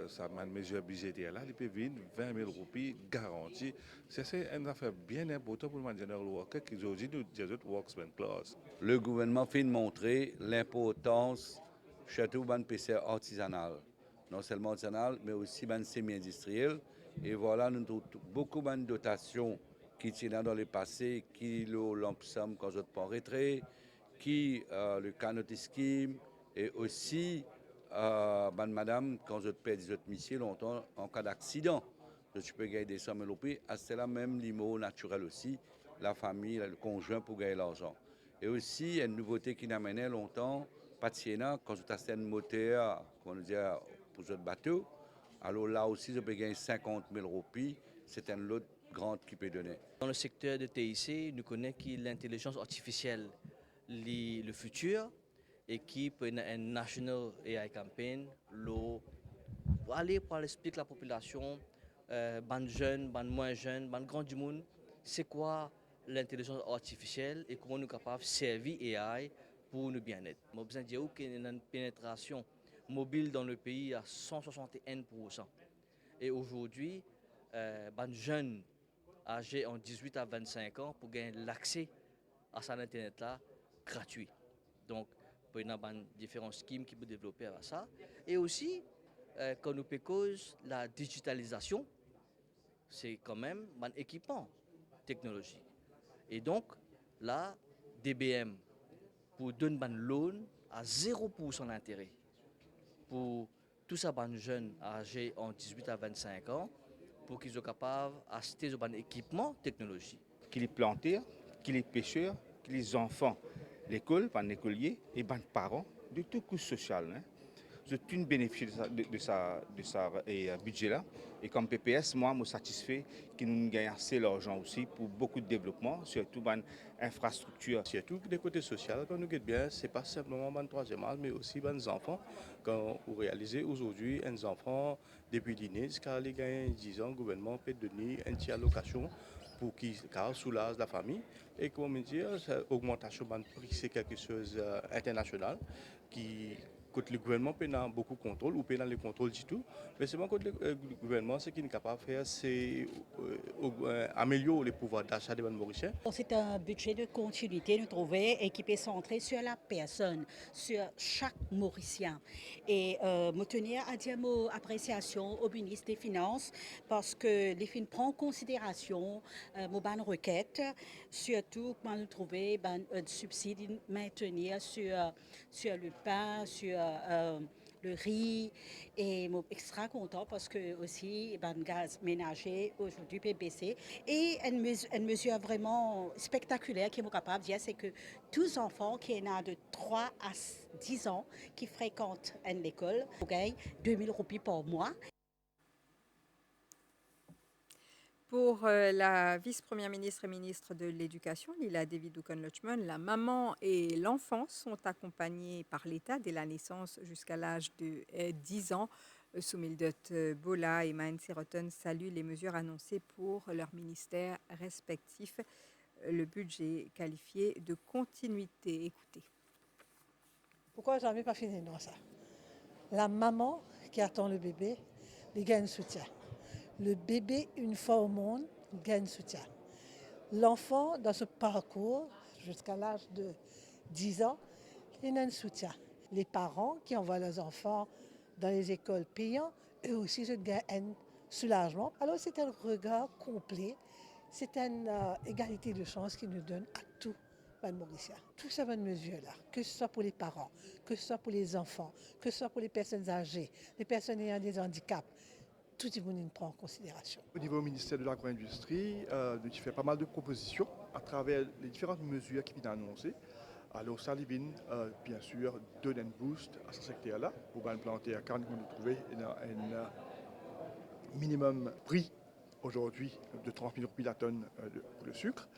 sa mesure budgétaire là, il peut venir 20 000 roupies garanties. C'est une affaire bien importante pour le General Worker qui aujourd'hui nous dit Worksman Clause. Le gouvernement fait montrer l'importance château ban PCR artisanal, non seulement artisanal, mais aussi ban semi-industriel. Et voilà, nous avons beaucoup de dotations qui tiennent dans le passé, qui le lampsam quand je prends retrait, qui le canopy scheme, et aussi madame, quand je perds des autres missiles longtemps en cas d'accident, je peux gagner des 100 000 roupies. C'est là même l'IMO naturel aussi, la famille, le conjoint pour gagner l'argent. Et aussi, il y a une nouveauté qui n'amenait longtemps, pas de Siena, quand je testais un moteur, comment dire, pour ce bateau, alors là aussi, je peux gagner 50 000 roupies. C'est un lot grand qui peut donner. Dans le secteur de TIC, nous connaissons que l'intelligence artificielle le futur et qui peut un national AI campaign pour aller pour expliquer à la population, ban jeunes, ban moins jeunes, ban grand du monde, c'est quoi l'intelligence artificielle et comment nous sommes capables de servir AI pour nous bien-être. Nous avons besoin de dire qu'il y a une pénétration mobile dans le pays à 161%. Et aujourd'hui, les jeunes âgés en 18 à 25 ans pour gagner l'accès à cet Internet-là gratuit. Donc, il y a différents schemes qui peuvent développer à ça. Et aussi, quand nous cause la digitalisation, c'est quand même un équipement technologique. Et donc, là, DBM, pour donner un loan à 0% d'intérêt pour tous ces jeunes âgés en 18 à 25 ans, pour qu'ils soient capables d'acheter un équipement technologique. Qu'il est planté, qu'il est pêcheur, qu'il est enfant, l'école, par écolier et les parents, de tout couche social. Je suis bénéficie de ça budget-là. Et comme PPS, moi, je suis satisfait que nous gagnons assez d'argent aussi pour beaucoup de développement, surtout dans l'infrastructure. Surtout des côtés sociaux, quand nous gagnons bien, ce n'est pas simplement dans le troisième âge, mais aussi dans les enfants. Quand vous réalisez aujourd'hui, un enfant, depuis l'inné, jusqu'à les gagner 10 ans, le gouvernement peut donner une petite allocation pour qu'ils soulagent la famille. Et comme dire, l'augmentation de prix, c'est quelque chose d'international qui le gouvernement peut avoir beaucoup de contrôle ou peut dans le contrôle du tout. Mais c'est pas que le gouvernement, ce qu'il est capable de faire, c'est améliorer le pouvoir d'achat des Mauriciens. C'est un budget de continuité, nous trouvons, et qui peut centrer sur la personne, sur chaque Mauricien. Et me tenir à dire mon appréciation au ministre des Finances parce que les films prennent en considération mon bonne requête, surtout quand nous trouvons un subside maintenir sur le pain, sur le riz, et je suis extra content parce que aussi le gaz ménager aujourd'hui peut baisser. Et une mesure vraiment spectaculaire qui est capable de dire, c'est que tous les enfants qui ont de 3 à 10 ans qui fréquentent l'école gagnent 2 000 roupies par mois. Pour la vice-première ministre et ministre de l'Éducation, Lila David-Dukan-Lochman, la maman et l'enfant sont accompagnés par l'État dès la naissance jusqu'à l'âge de 10 ans. Soumildot Bola et Maën Seroton saluent les mesures annoncées pour leurs ministères respectifs. Le budget qualifié de continuité. Écoutez. Pourquoi j'avais pas fini dans ça? La maman qui attend le bébé, il gagne soutien. Le bébé, une fois au monde, gagne soutien. L'enfant, dans ce parcours, jusqu'à l'âge de 10 ans, il a un soutien. Les parents qui envoient leurs enfants dans les écoles payantes, eux aussi, je gagne un soulagement. Alors, c'est un regard complet. C'est une égalité de chance qui nous donne à tous les Mauriciens. Toutes ces bonnes mesures-là, que ce soit pour les parents, que ce soit pour les enfants, que ce soit pour les personnes âgées, les personnes ayant des handicaps, tout le monde prend en considération. Au niveau du ministère de l'Agro-Industrie, nous fait pas mal de propositions à travers les différentes mesures qui viennent annoncées. Alors, ça, bien sûr, donne un boost à ce secteur-là pour implanter à quand nous trouver un minimum prix aujourd'hui de 30 000 roupies la tonne pour le sucre.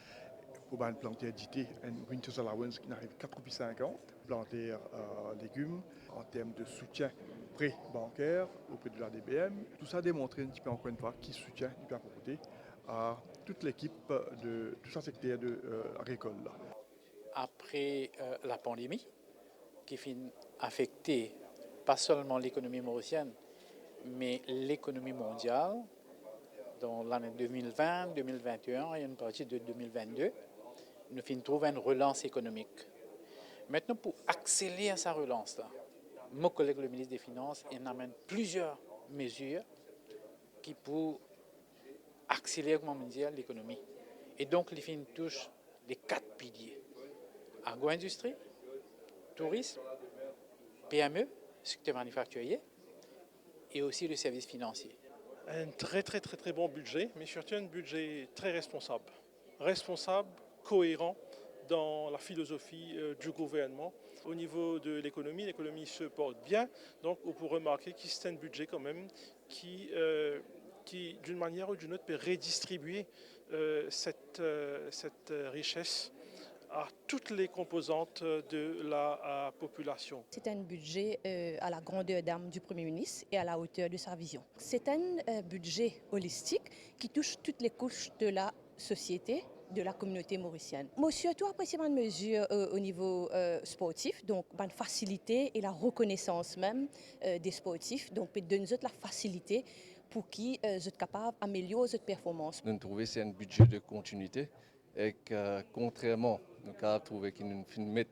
Pour planter éditer un Winter's Allowance qui n'arrive qu'à 4,50 roupies, planter légumes en termes de soutien prêt bancaire auprès de la DBM. Tout ça a démontré un petit peu encore une fois qui soutient hyper côté à toute l'équipe de tout ce secteur agricole. Après la pandémie, qui finit affecter pas seulement l'économie mauricienne, mais l'économie mondiale, dans l'année 2020, 2021 et une partie de 2022, nous finissons trouver une relance économique. Maintenant, pour accélérer sa relance-là, mon collègue le ministre des Finances il amène plusieurs mesures qui pour accélérer l'économie. Et donc, les films touchent les 4 piliers. Agro-industrie, tourisme, PME, secteur manufacturier et aussi le service financier. Un très bon budget, mais surtout un budget très responsable. Responsable, cohérent dans la philosophie du gouvernement. Au niveau de l'économie se porte bien. Donc on peut remarquer que c'est un budget quand même qui d'une manière ou d'une autre peut redistribuer cette richesse à toutes les composantes de la population. C'est un budget à la grandeur d'âme du Premier ministre et à la hauteur de sa vision. C'est un budget holistique qui touche toutes les couches de la société, de la communauté mauricienne. Moi, surtout apprécié une mesure au niveau sportif, donc une facilité et la reconnaissance même des sportifs, donc donner la facilité pour qu'ils soient capables d'améliorer cette performance. Nous trouvons que c'est un budget de continuité et que contrairement, nous avons trouvé qu'il nous met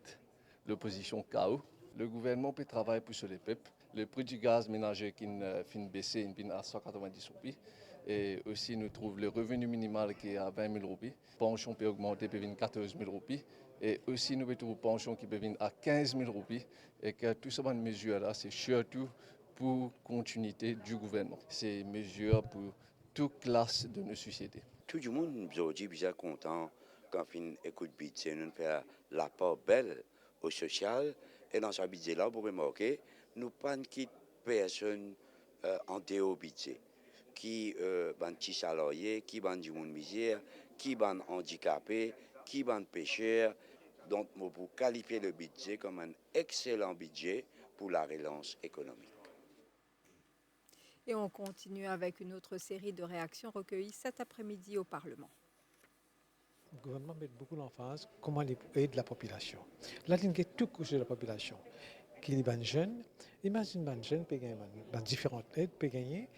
l'opposition KO. Le gouvernement peut travailler pour les peuples. Le prix du gaz ménager qui fin baissé à 190 roupies. Et aussi, nous trouvons le revenu minimal qui est à 20 000 roupies. Pension peut augmenter, peut venir 14 000 roupies. Et aussi, nous trouvons pension qui peut venir à 15 000 roupies. Et que tout ces mesures-là, c'est surtout pour continuité du gouvernement. C'est une mesure pour toute classe de nos sociétés. Tout le monde aujourd'hui est content quand on écoute le budget, nous fait l'apport belle au social. Et dans ce budget-là, vous remarquez, nous pas quitte personne en dehors du budget. Qui ban petits salariés, qui ban du monde misère, qui ban handicapés, qui ban pêcheurs. Donc, nous pouvons qualifier le budget comme un excellent budget pour la relance économique. Et on continue avec une autre série de réactions recueillies cet après-midi au Parlement. Le gouvernement met beaucoup l'emphase comment aider la population. Là, il y a tout couche de la population. Qui est un jeune, imagine un jeune peut gagner différentes aides, peut gagner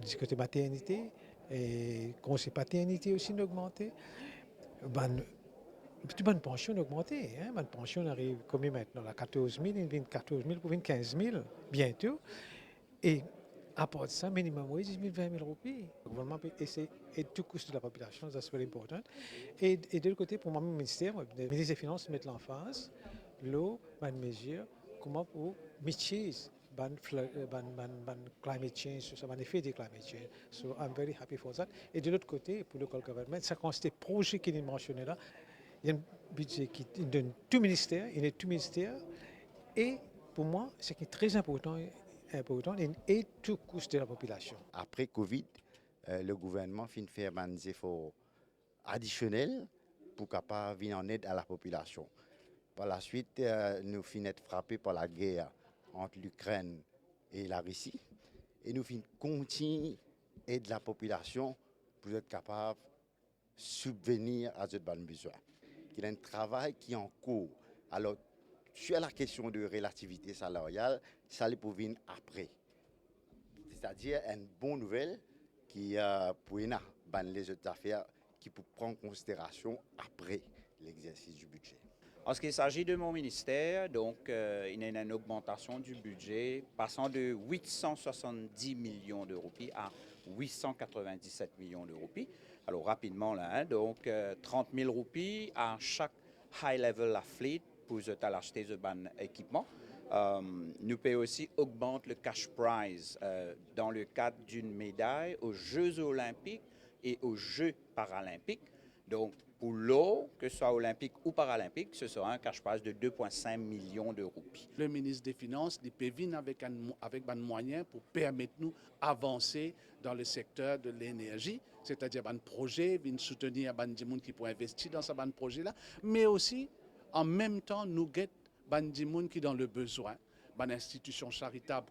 du côté maternité et conseil paternité aussi augmenté. Toute bonne pension augmentée. Bonne pension arrive combien maintenant? La 14 000, il vient 14 000 pour 15 000 bientôt. Et à part de ça, minimum wage, 20 000 roupies. Le gouvernement peut essayer de tout coût de la population, c'est très important. Et de l'autre côté, pour moi, le ministère des Finances met l'emphase, l'eau, bonne mesure, comment pour maîtriser climate change, ça effet de climate change. So I'm very happy for that. Et de l'autre côté, pour le local government, ça consiste des projets qui sont mentionnés là. Il y a un budget qui donne tout ministère, il y a tout ministère. Et pour moi, ce qui est très important, et tout couche de la population. Après Covid, le gouvernement finit de faire des efforts additionnels pour capable venir en aide à la population. Par la suite, nous finissons frappés par la guerre entre l'Ukraine et la Russie. Et nous finissons continuer à aider la population pour être capable de subvenir à ce besoin. Il y a un travail qui est en cours. Alors, sur la question de relativité salariale, ça pour venir après. C'est-à-dire une bonne nouvelle qui pour les autres affaires qui peut prendre en considération après l'exercice du budget. En ce qui s'agit de mon ministère, donc, il y a une augmentation du budget passant de 870 millions de roupies à 897 millions de roupies. Alors rapidement, là, donc 30 000 roupies à chaque high-level athlete pour acheter ce équipement. Nous pouvons aussi augmenter le cash prize dans le cadre d'une médaille aux Jeux olympiques et aux Jeux paralympiques. Donc, pour l'eau, que ce soit olympique ou paralympique, ce sera un cash prize de 2,5 millions de roupies. Le ministre des Finances peut venir avec un moyen pour permettre nous d'avancer dans le secteur de l'énergie, c'est-à-dire un projet, venir soutenir des gens qui pourraient investir dans ce projet-là, mais aussi, en même temps, nous guettons des gens qui sont dans le besoin. Une institution charitable,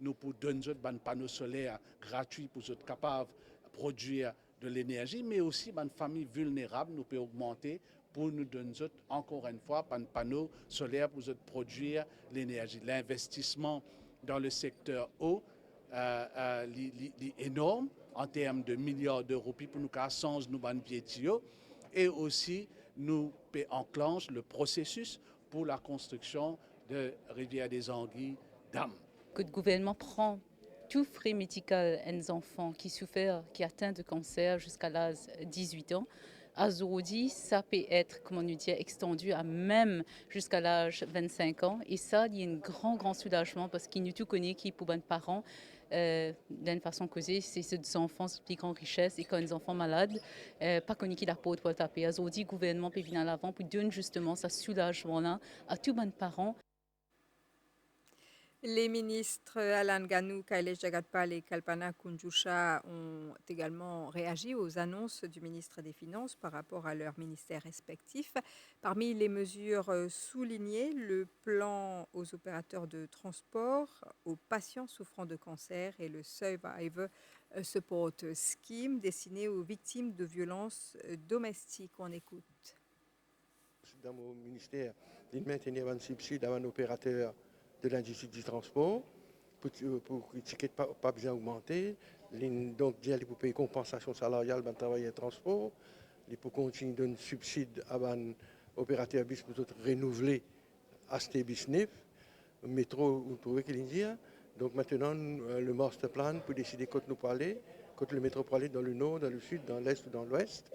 nous pour donner des panneaux solaires gratuits pour être capables de produire de l'énergie, mais aussi une famille vulnérable, nous pouvons augmenter pour nous donner encore une fois un panneau solaire pour produire l'énergie. L'investissement dans le secteur eau est énorme en termes de milliards d'euros pour nous changer nos pieds et aussi nous enclencher le processus pour la construction de Rivière des Anguilles dames. Que le gouvernement prend tout frais médical aux enfants qui souffrent, qui atteignent de cancer jusqu'à l'âge de 18 ans. Aujourd'hui, ça peut être, comment nous dire, extendu à même jusqu'à l'âge de 25 ans. Et ça, il y a un grand soulagement parce qu'il nous tout connaît qui, pour les parents, d'une façon causée, c'est ces enfants de plus grande richesse et quand les enfants malades, pas connu qui la porte pour le taper. Aujourd'hui, le gouvernement peut venir à l'avant pour donner justement ce soulagement-là à tous les parents. Les ministres Alan Ganou, Kailesh Jagatpal et Kalpana Kunjusha ont également réagi aux annonces du ministre des Finances par rapport à leurs ministères respectifs. Parmi les mesures soulignées, le plan aux opérateurs de transport, aux patients souffrant de cancer et le Survivor Support Scheme destiné aux victimes de violences domestiques. On écoute. Dans mon ministère, il maintenait un subside à un opérateur de l'industrie du transport pour que les tickets pas bien augmenter. Donc, il pour payer compensation salariale dans le travail et transport. Il pour continuer de donner subside à un opérateur bus pour renouveler acheter business. Métro, vous trouvez qu'il dit. Donc maintenant, le master plan pour décider quand nous pour aller, quand le métro pour aller dans le nord, dans le sud, dans l'est ou dans l'ouest.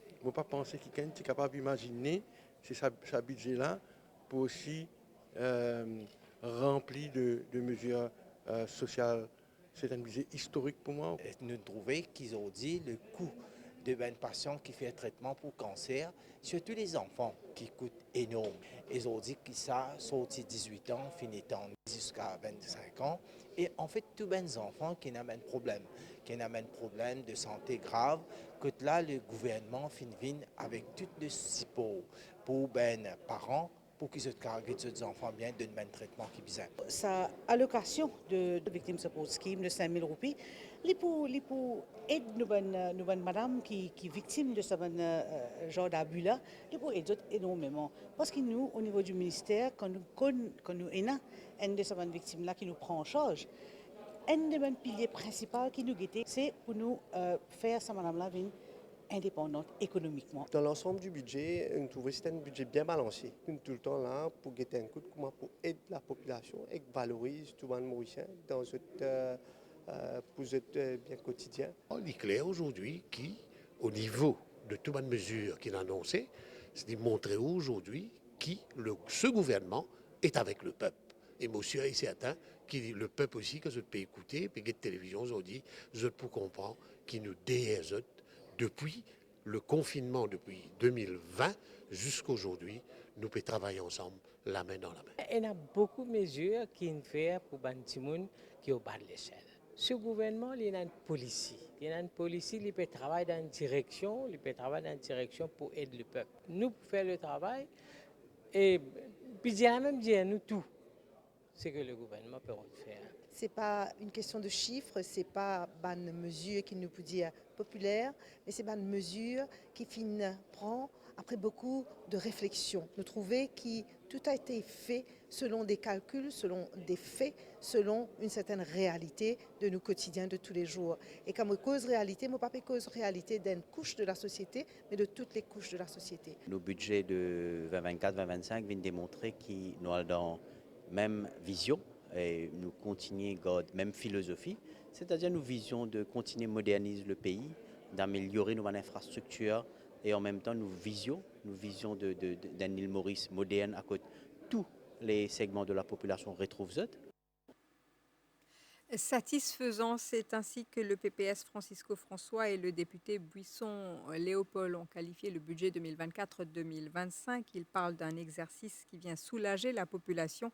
Il ne faut pas penser qu'il est capable d'imaginer c'est sa budget-là pour aussi remplir de mesures sociales. C'est un budget historique pour moi. Nous trouvons qu'ils ont dit le coût de ben patients qui fait un traitement pour cancer, surtout les enfants, qui coûtent énorme. Ils ont dit que ça sorti 18 ans, finit en jusqu'à 25 ans. Et en fait, tous les enfants qui ont un problème, de santé grave, que là, le gouvernement finit avec tout le support pour les parents, pour qu'ils se carguent de enfants bien, de même traitement qui besoin. Sa allocation de victime support scheme de 5 000 roupies, il pour aider nous madame qui est victime de ce genre d'abus-là, il pour aider énormément. Parce que nous, au niveau du ministère, quand nous avons une de ces victimes-là qui nous prend en charge, un des piliers principaux qui nous guette, c'est pour nous faire cette madame-là indépendante économiquement. Dans l'ensemble du budget, nous trouvons que c'est un budget bien balancé. Nous sommes tout le temps là pour guetter un coup de comment pour aider la population et valoriser tout le monde mauricien dans pour être bien quotidien. On est clair aujourd'hui qu'au niveau de toutes les mesures qu'il a annoncées, c'est de montrer aujourd'hui que ce gouvernement est avec le peuple. Et monsieur est certain que le peuple aussi, que je peux écouter, puis la télévision aujourd'hui, je peux comprendre qu'il nous déhère depuis le confinement, depuis 2020 jusqu'à aujourd'hui, nous pouvons travailler ensemble, la main dans la main. Il y a beaucoup de mesures qui sont faites pour les gens qui sont au bas de l'échelle. Ce gouvernement, il y a une police. Il y a une police qui peut travailler dans une direction, pour aider le peuple. Nous, pour faire le travail, et puis il y a même dire nous tout, ce que le gouvernement peut faire. Ce n'est pas une question de chiffres, ce n'est pas une mesure qui nous peut dire populaire, mais c'est une mesure qui prend après beaucoup de réflexion. Nous trouvons que tout a été fait selon des calculs, selon des faits, selon une certaine réalité de nos quotidiens de tous les jours. Et comme cause réalité, moi pas cause réalité d'une couche de la société, mais de toutes les couches de la société. Nos budgets de 2024-2025 viennent démontrer qu'ils nous dans la même vision. Et nous continuons à garder la même philosophie, c'est-à-dire nous vision de continuer à moderniser le pays, d'améliorer nos infrastructures et en même temps nous vision d'un île Maurice moderne à côté tous les segments de la population retrouvent. Satisfaisant, c'est ainsi que le PPS Francisco François et le député Buisson Léopold ont qualifié le budget 2024-2025. Ils parlent d'un exercice qui vient soulager la population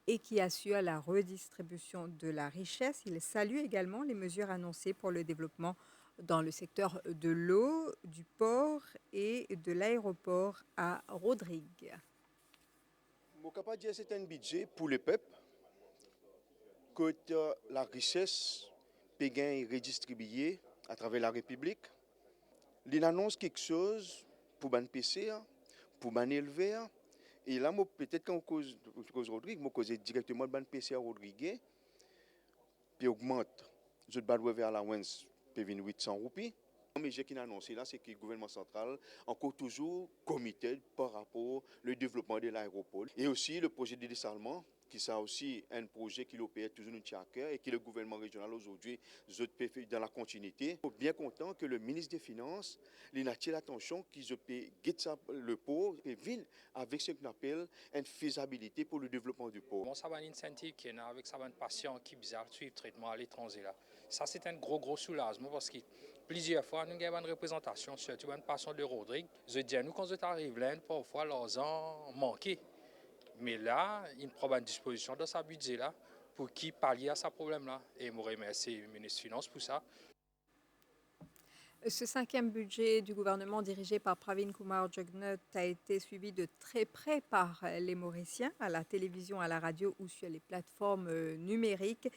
et qui assure la redistribution de la richesse. Il salue également les mesures annoncées pour le développement dans le secteur de l'eau, du port et de l'aéroport à Rodrigue. Mon capable dire c'est un budget pour le peuple, que la richesse peut être redistribuée à travers la République. Il annonce quelque chose pour les PC, pour les éleveurs. Et là, peut-être quand on cause Rodrigue, je cause directement de PC à Rodrigue, puis augmente. Je vais vers la Wens, puis 800 roupies. Mais ce qui est annoncé là, c'est que le gouvernement central encore toujours comité par rapport au développement de l'aéroport. Et aussi le projet de dessalement, qui est aussi un projet qui l'opère toujours nous tient à cœur et que le gouvernement régional aujourd'hui fait dans la continuité. Je suis bien content que le ministre des Finances ait attiré l'attention qu'il peut guetter le port et ville avec ce qu'on appelle une faisabilité pour le développement du port. Bon, ça va une incentive qui est avec ça va une patient qui bizarre suivre traitement à l'étranger là. Ça c'est un gros soulagement parce que plusieurs fois nous avons une représentation surtout une patient de Rodrigue. Je dis à nous quand on arrive là parfois l'argent manqué. Mais là, il prend une disposition dans sa budget là pour qui pallier à ce problème-là. Et je remercie le ministre des Finances pour ça. Ce 5e budget du gouvernement dirigé par Pravin Kumar Jugnauth a été suivi de très près par les Mauriciens, à la télévision, à la radio ou sur les plateformes numériques.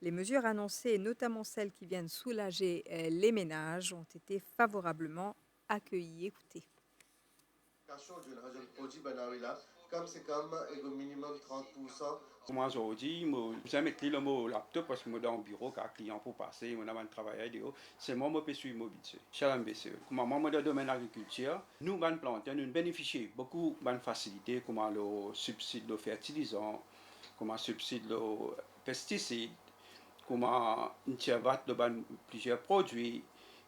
Les mesures annoncées, notamment celles qui viennent soulager les ménages, ont été favorablement accueillies. Écoutez. Comme c'est comme un minimum 30%. Moi aujourd'hui, je mets le laptop parce que je suis dans le bureau quand client pour passer, je suis travailler c'est moi qui suis mobilité. Comme moi dans le domaine de l'agriculture, nous allons planter, nous bénéficions beaucoup de facilités comme le subside de fertilisants, comme le subside de pesticides, comme une de plusieurs produits.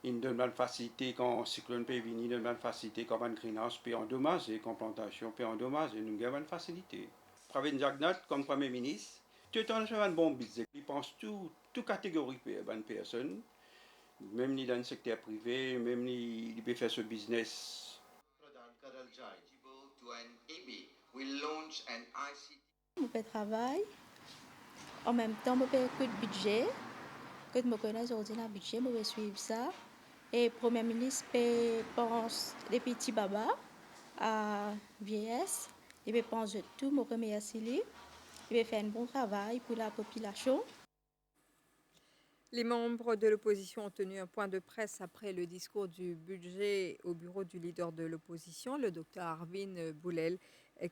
Il donne une facilité quand le cyclone peut venir, il donne une facilité quand un greenhouse peut endommager, quand plantation peut endommager, nous avons une facilité. Pravin Jagnat, comme Premier ministre, tout le temps, c'est un bon business. Il pense toute catégorie de personnes, même ni dans le secteur privé, même ni il peut faire ce business. Je peux travailler, en même temps, je peux écouter le budget. Quand je connais aujourd'hui le budget, je vais suivre ça. Et le Premier ministre pense des petits babas à vieillesse. Il peut penser tout, me remercier lui. Il va faire un bon travail pour la population. Les membres de l'opposition ont tenu un point de presse après le discours du budget au bureau du leader de l'opposition. Le docteur Arvin Boulel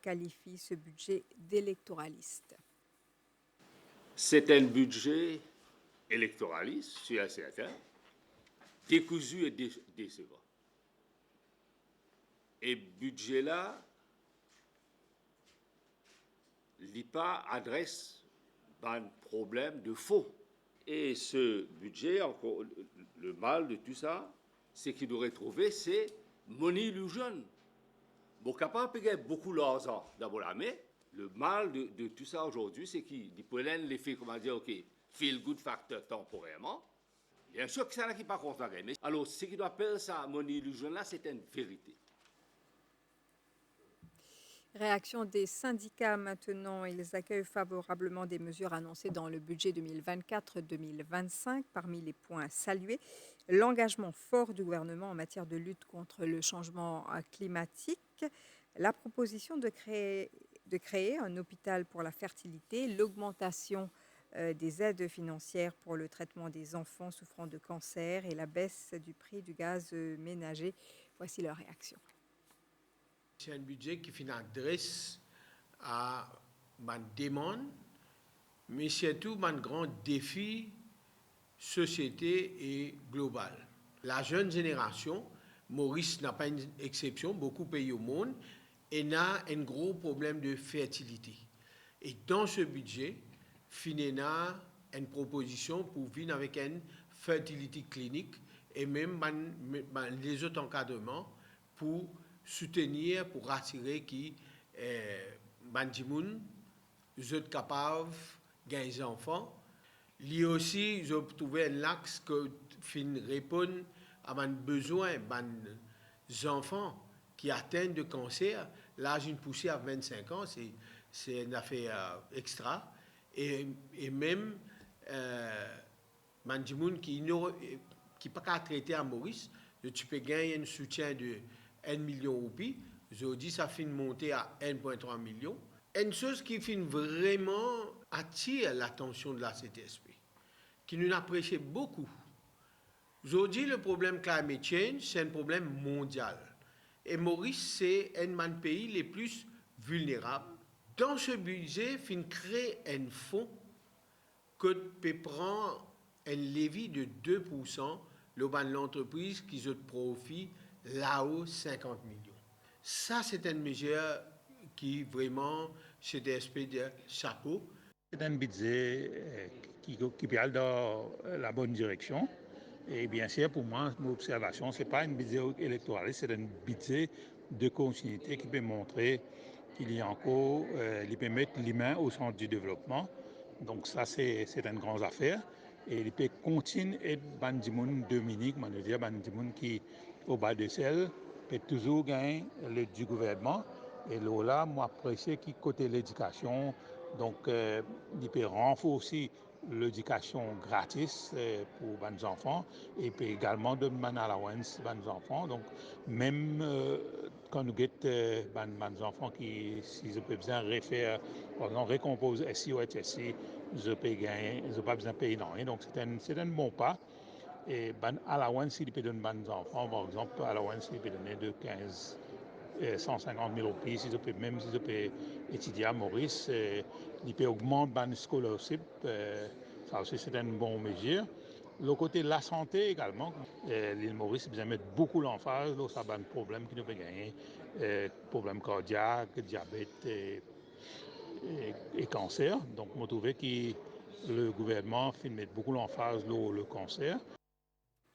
qualifie ce budget d'électoraliste. C'est un budget électoraliste, c'est certain, décousu et décevant. Et budget là, l'IPA adresse un problème de faux. Et ce budget, encore, le mal de tout ça, c'est qu'il devrait trouver, c'est money illusion. Bon, capable de payer beaucoup d'argent dans la main. Le mal de tout ça aujourd'hui, c'est qu'il peut l'effet, comment dire, ok, feel good factor temporairement. Bien sûr que ça n'a pas content. Mais alors, ce qui doit appeler ça money illusion là, c'est une vérité. Réaction des syndicats maintenant, ils accueillent favorablement des mesures annoncées dans le budget 2024-2025. Parmi les points salués, l'engagement fort du gouvernement en matière de lutte contre le changement climatique, la proposition de créer un hôpital pour la fertilité, l'augmentation des aides financières pour le traitement des enfants souffrant de cancer et la baisse du prix du gaz ménager. Voici leur réaction. C'est un budget qui s'adresse à ma demande, mais surtout un grand défi société et global. La jeune génération, Maurice n'a pas une exception, beaucoup de pays au monde, et a un gros problème de fertilité. Et dans ce budget, FINENA a une proposition pour venir avec une fertilité clinique et même les autres encadrements pour soutenir, pour rassurer que Bandimoun sont capables de gagner des enfants. Lui aussi, ils ont trouvé un axe qui répond à un besoin des enfants qui atteignent de cancer. L'âge d'une poussée à 25 ans, c'est une affaire extra. Et même Bandimoun qui n'est pas traité à Maurice, tu peux gagner un soutien de 1 million de roupies. Aujourd'hui, ça fait monter à 1,3 million. Une chose qui fait vraiment attire l'attention de la CTSP, qui nous apprécie beaucoup. Aujourd'hui, le problème climate change, c'est un problème mondial. Et Maurice, c'est un des pays les plus vulnérables. Dans ce budget, il crée un fonds que peut prendre un levier de 2% l'entreprise qui se profite là-haut 50 millions. Ça, c'est une mesure qui vraiment, CTSP de chapeau. C'est un budget qui va dans la bonne direction. Et bien sûr, pour moi, mon observation, ce n'est pas un budget électoraliste, c'est un budget de continuité qui peut montrer qu'il y a encore, il peut mettre l'humain au centre du développement. Donc ça, c'est une grande affaire. Et il peut continuer à être Bandimoun Dominique, je veux dire Bandimoun qui, au bas de sel, peut toujours gagner l'aide du gouvernement. Et là, moi, apprécie qui côté l'éducation, donc il peut renforcer l'éducation gratis pour les enfants et puis également donner une allowance pour les enfants. Donc même quand nous guettons les enfants qui, s'ils ont besoin de refaire, par exemple, récompose SI ou HSI, ils n'ont pas besoin de payer non. Donc c'est un bon pas. Et allowance, il peut donner aux enfants, par exemple, allowance, il peut donner de 15 150 000 roupies, même s'ils peuvent étudier à Maurice, il peut augmenter le scholarship, ça aussi c'est une bonne mesure. Le côté de la santé également, l'île Maurice a besoin de mettre beaucoup l'emphase sur un problème qui nous peut gagner, problèmes cardiaques, diabète et cancer. Donc, je trouve que le gouvernement fait mettre beaucoup l'emphase sur le cancer.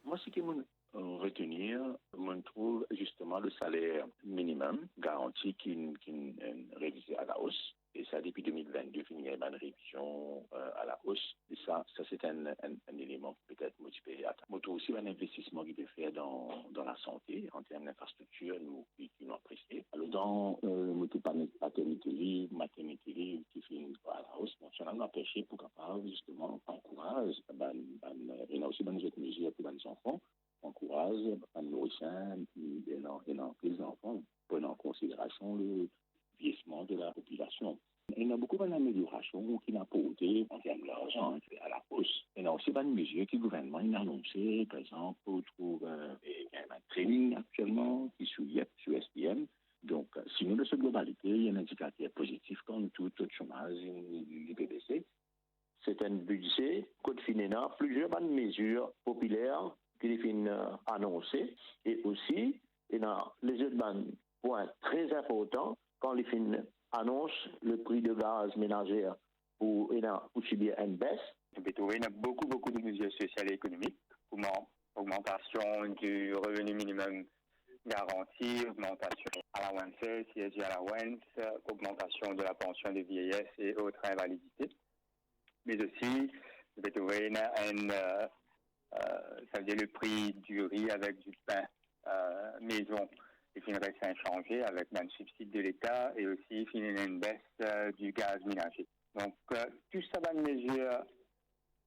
Moi, ce qui me retenir, je trouve justement le salaire minimum garanti qui est révisé à la hausse. Et ça, depuis 2022, il y a une révision à la hausse. Et ça c'est un élément qui peut être motivé. Je trouve aussi un investissement qui peut faire dans la santé, en termes d'infrastructure, qui nous apprécié. Alors, dans le paternité libre, maternité libre, qui fait à la hausse, nationalement empêché pour capable, justement, encourage, il y a aussi dans les autres mesures pour les enfants, encourage les nourrissins et les enfants, prenant en considération le vieillissement de la population. Il y a beaucoup d'améliorations qui n'a pas été en termes d'argent à la hausse. Il y a aussi des mesures que le gouvernement a annoncées, par exemple, pour trouver un training actuellement qui sur SPM. Donc, sinon, de cette globalité, il y a un indicateur positif comme tout taux de chômage du BBC. C'est un budget code finéna, plusieurs bonnes mesures populaires qui sont annoncées. Et aussi, il y a les autres points très importants quand les fins annoncent le prix de gaz ménagère pour subir une baisse. Il y a beaucoup de mesures sociales et économiques, comme augmentation du revenu minimum garanti, augmentation allowance, CSG allowance, augmentation de la pension de vieillesse et autres invalidités. Mais aussi, ça veut dire le prix du riz avec du pain maison. Il reste inchangé avec un subside de l'État et aussi une baisse du gaz ménager. Donc, tout ça va une mesure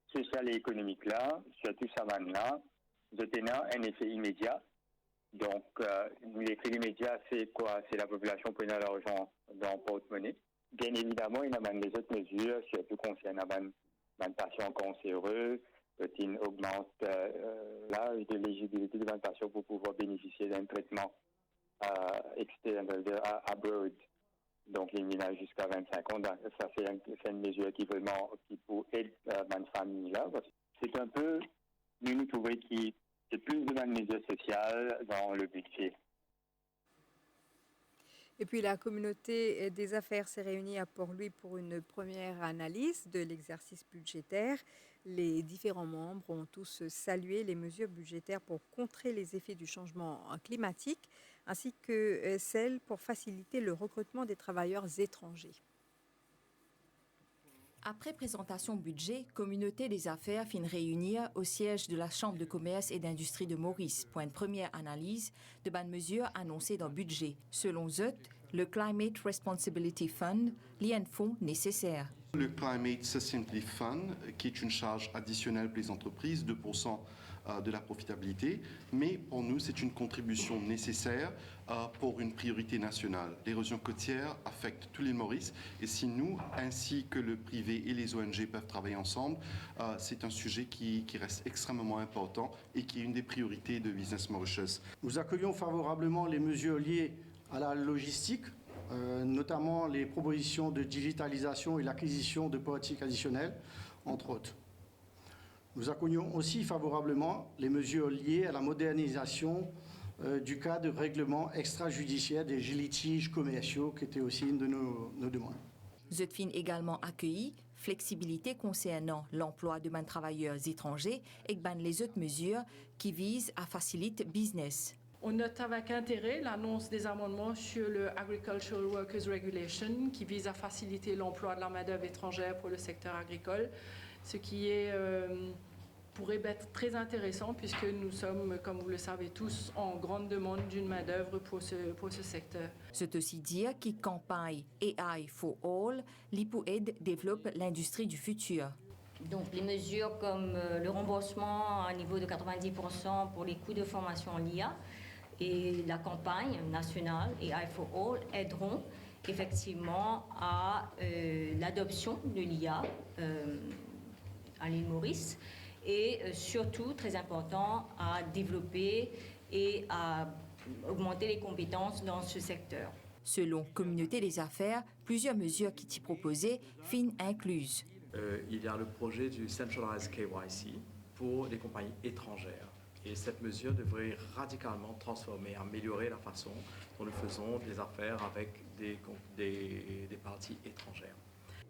sociale et économique là, sur tout ça là, un effet immédiat. Donc, l'effet immédiat, c'est quoi? C'est la population prenant l'argent dans le porte-monnaie. Bien évidemment, il y a des autres mesures, surtout concernant les patients cancéreux, qui augmente l'âge de l'éligibilité de patients pour pouvoir bénéficier d'un traitement externe, abroad. Donc, les ménages jusqu'à 25 ans, ça c'est une mesure qui peut aider les familles là. C'est un peu, nous trouvons qu'il y a plus de mesures sociales dans le budget. Et puis la communauté des affaires s'est réunie à Port-Louis pour une première analyse de l'exercice budgétaire. Les différents membres ont tous salué les mesures budgétaires pour contrer les effets du changement climatique, ainsi que celles pour faciliter le recrutement des travailleurs étrangers. Après présentation budget, communauté des affaires fin réunir au siège de la Chambre de commerce et d'industrie de Maurice pour une première analyse de bonnes mesures annoncées dans le budget. Selon eux, le Climate Responsibility Fund lie un fonds nécessaire. Le Climate Sustainability Fund, qui est une charge additionnelle pour les entreprises, 2% de la profitabilité, mais pour nous, c'est une contribution nécessaire pour une priorité nationale. L'érosion côtière affecte tous les Maurice, et si nous, ainsi que le privé et les ONG peuvent travailler ensemble, c'est un sujet qui reste extrêmement important et qui est une des priorités de Business Mauritius. Nous accueillons favorablement les mesures liées à la logistique, notamment les propositions de digitalisation et l'acquisition de pratiques additionnelles, entre autres. Nous accueillons aussi favorablement les mesures liées à la modernisation du cas de règlement extrajudiciaire des litiges commerciaux, qui était aussi une de nos demandes. Zutfin également accueilli flexibilité concernant l'emploi de travailleurs étrangers et les autres mesures qui visent à faciliter le business. On note avec intérêt l'annonce des amendements sur le Agricultural Workers Regulation qui vise à faciliter l'emploi de la main-d'œuvre étrangère pour le secteur agricole, ce qui pourrait être très intéressant puisque nous sommes, comme vous le savez tous, en grande demande d'une main-d'œuvre pour ce secteur. C'est aussi dire que campagne AI for All, l'IPOED développe l'industrie du futur. Donc les mesures comme le remboursement à niveau de 90% pour les coûts de formation en l'IA, Et la campagne nationale et I for All aideront effectivement à l'adoption de l'IA à l'île Maurice et surtout, très important, à développer et à augmenter les compétences dans ce secteur. Selon Communauté des affaires, plusieurs mesures qui y proposées finissent incluses. Il y a le projet du Centralized KYC pour les compagnies étrangères. Et cette mesure devrait radicalement transformer, améliorer la façon dont nous faisons des affaires avec des parties étrangères.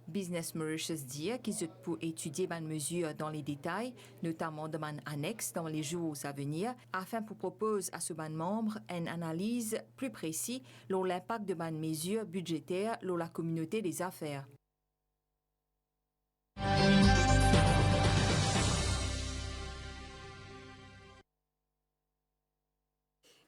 Business Mauritius dit qu'ils pour étudier les mesures dans les détails, notamment de man annexe dans les jours à venir, afin pour proposer à ce ban membre une analyse plus précise sur l'impact de ban mesures budgétaires sur la communauté des affaires.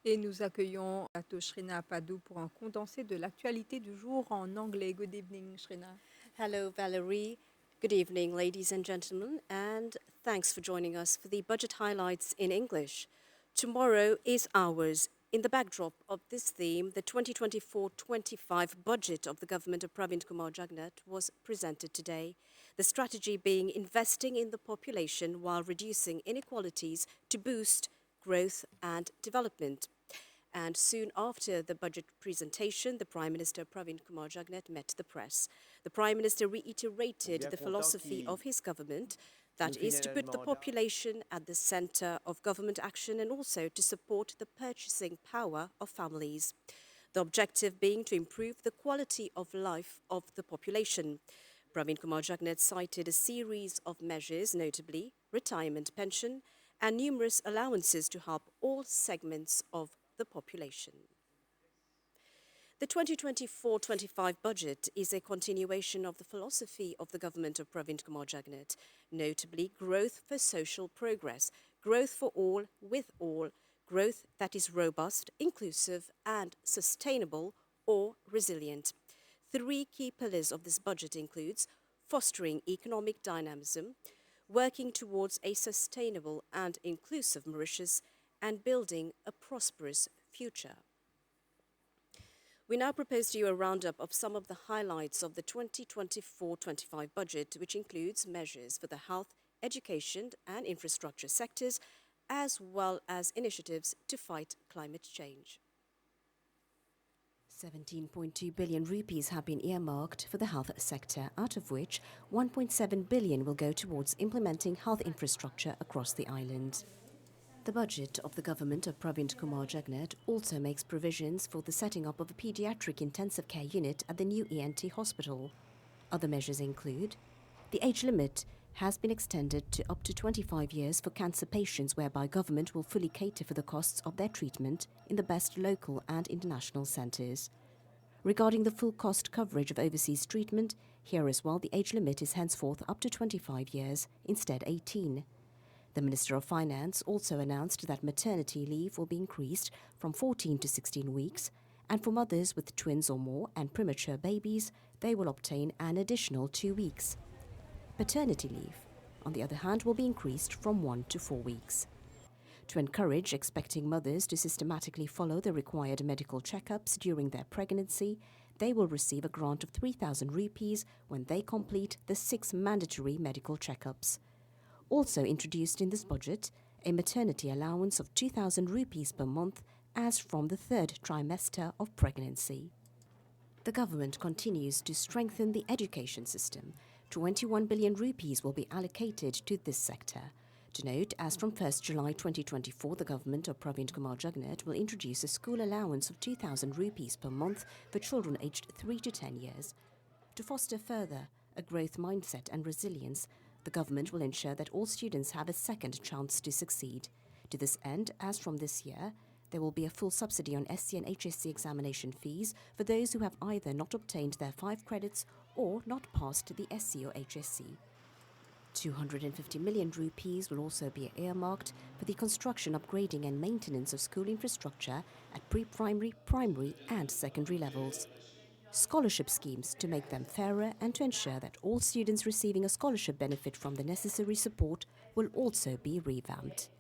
Et nous accueillons Shrina Padou pour un condensé de l'actualité du jour en anglais. Good evening, Shrina. Hello, Valerie. Good evening, ladies and gentlemen, and thanks for joining us for the budget highlights in English. Tomorrow is ours. In the backdrop of this theme, the 2024-25 budget of the government of Pravind Kumar Jagnat was presented today. The strategy being investing in the population while reducing inequalities to boost growth and development. And soon after the budget presentation, the Prime Minister Pravind Kumar Jagnat met the press. The Prime Minister reiterated the philosophy of his government, that is to put the population at the centre of government action and also to support the purchasing power of families. The objective being to improve the quality of life of the population. Pravind Kumar Jagnat cited a series of measures, notably retirement pension and numerous allowances to help all segments of the population. The 2024-25 budget is a continuation of the philosophy of the government of Pravind Kumar Jagnat, notably growth for social progress, growth for all, with all, growth that is robust, inclusive and sustainable or resilient. Three key pillars of this budget includes fostering economic dynamism, working towards a sustainable and inclusive Mauritius, and building a prosperous future. We now propose to you a roundup of some of the highlights of the 2024-25 budget, which includes measures for the health, education and infrastructure sectors, as well as initiatives to fight climate change. 17.2 billion rupees have been earmarked for the health sector, out of which 1.7 billion will go towards implementing health infrastructure across the island. The budget of the government of Pravind Kumar Jagnat also makes provisions for the setting up of a paediatric intensive care unit at the new ENT hospital. Other measures include the age limit has been extended to up to 25 years for cancer patients, whereby government will fully cater for the costs of their treatment in the best local and international centres. Regarding the full cost coverage of overseas treatment, here as well the age limit is henceforth up to 25 years, instead 18. The Minister of Finance also announced that maternity leave will be increased from 14 to 16 weeks, and for mothers with twins or more and premature babies, they will obtain an additional 2 weeks. Paternity leave, on the other hand, will be increased from 1 to 4 weeks. To encourage expecting mothers to systematically follow the required medical checkups during their pregnancy, they will receive a grant of 3,000 rupees when they complete the 6 mandatory medical checkups. Also introduced in this budget, a maternity allowance of 2,000 rupees per month as from the 3rd trimester of pregnancy. The government continues to strengthen the education system. 21 billion rupees will be allocated to this sector. To note, as from 1st July 2024, the government of Pravind Kumar Jagnat will introduce a school allowance of 2,000 rupees per month for children aged 3 to 10 years. To foster further a growth mindset and resilience, the government will ensure that all students have a second chance to succeed. To this end, as from this year, there will be a full subsidy on SC and HSC examination fees for those who have either not obtained their 5 credits or not passed the SC or HSC. 250 million rupees will also be earmarked for the construction, upgrading and maintenance of school infrastructure at pre-primary, primary and secondary levels. Scholarship schemes to make them fairer and to ensure that all students receiving a scholarship benefit from the necessary support will also be revamped.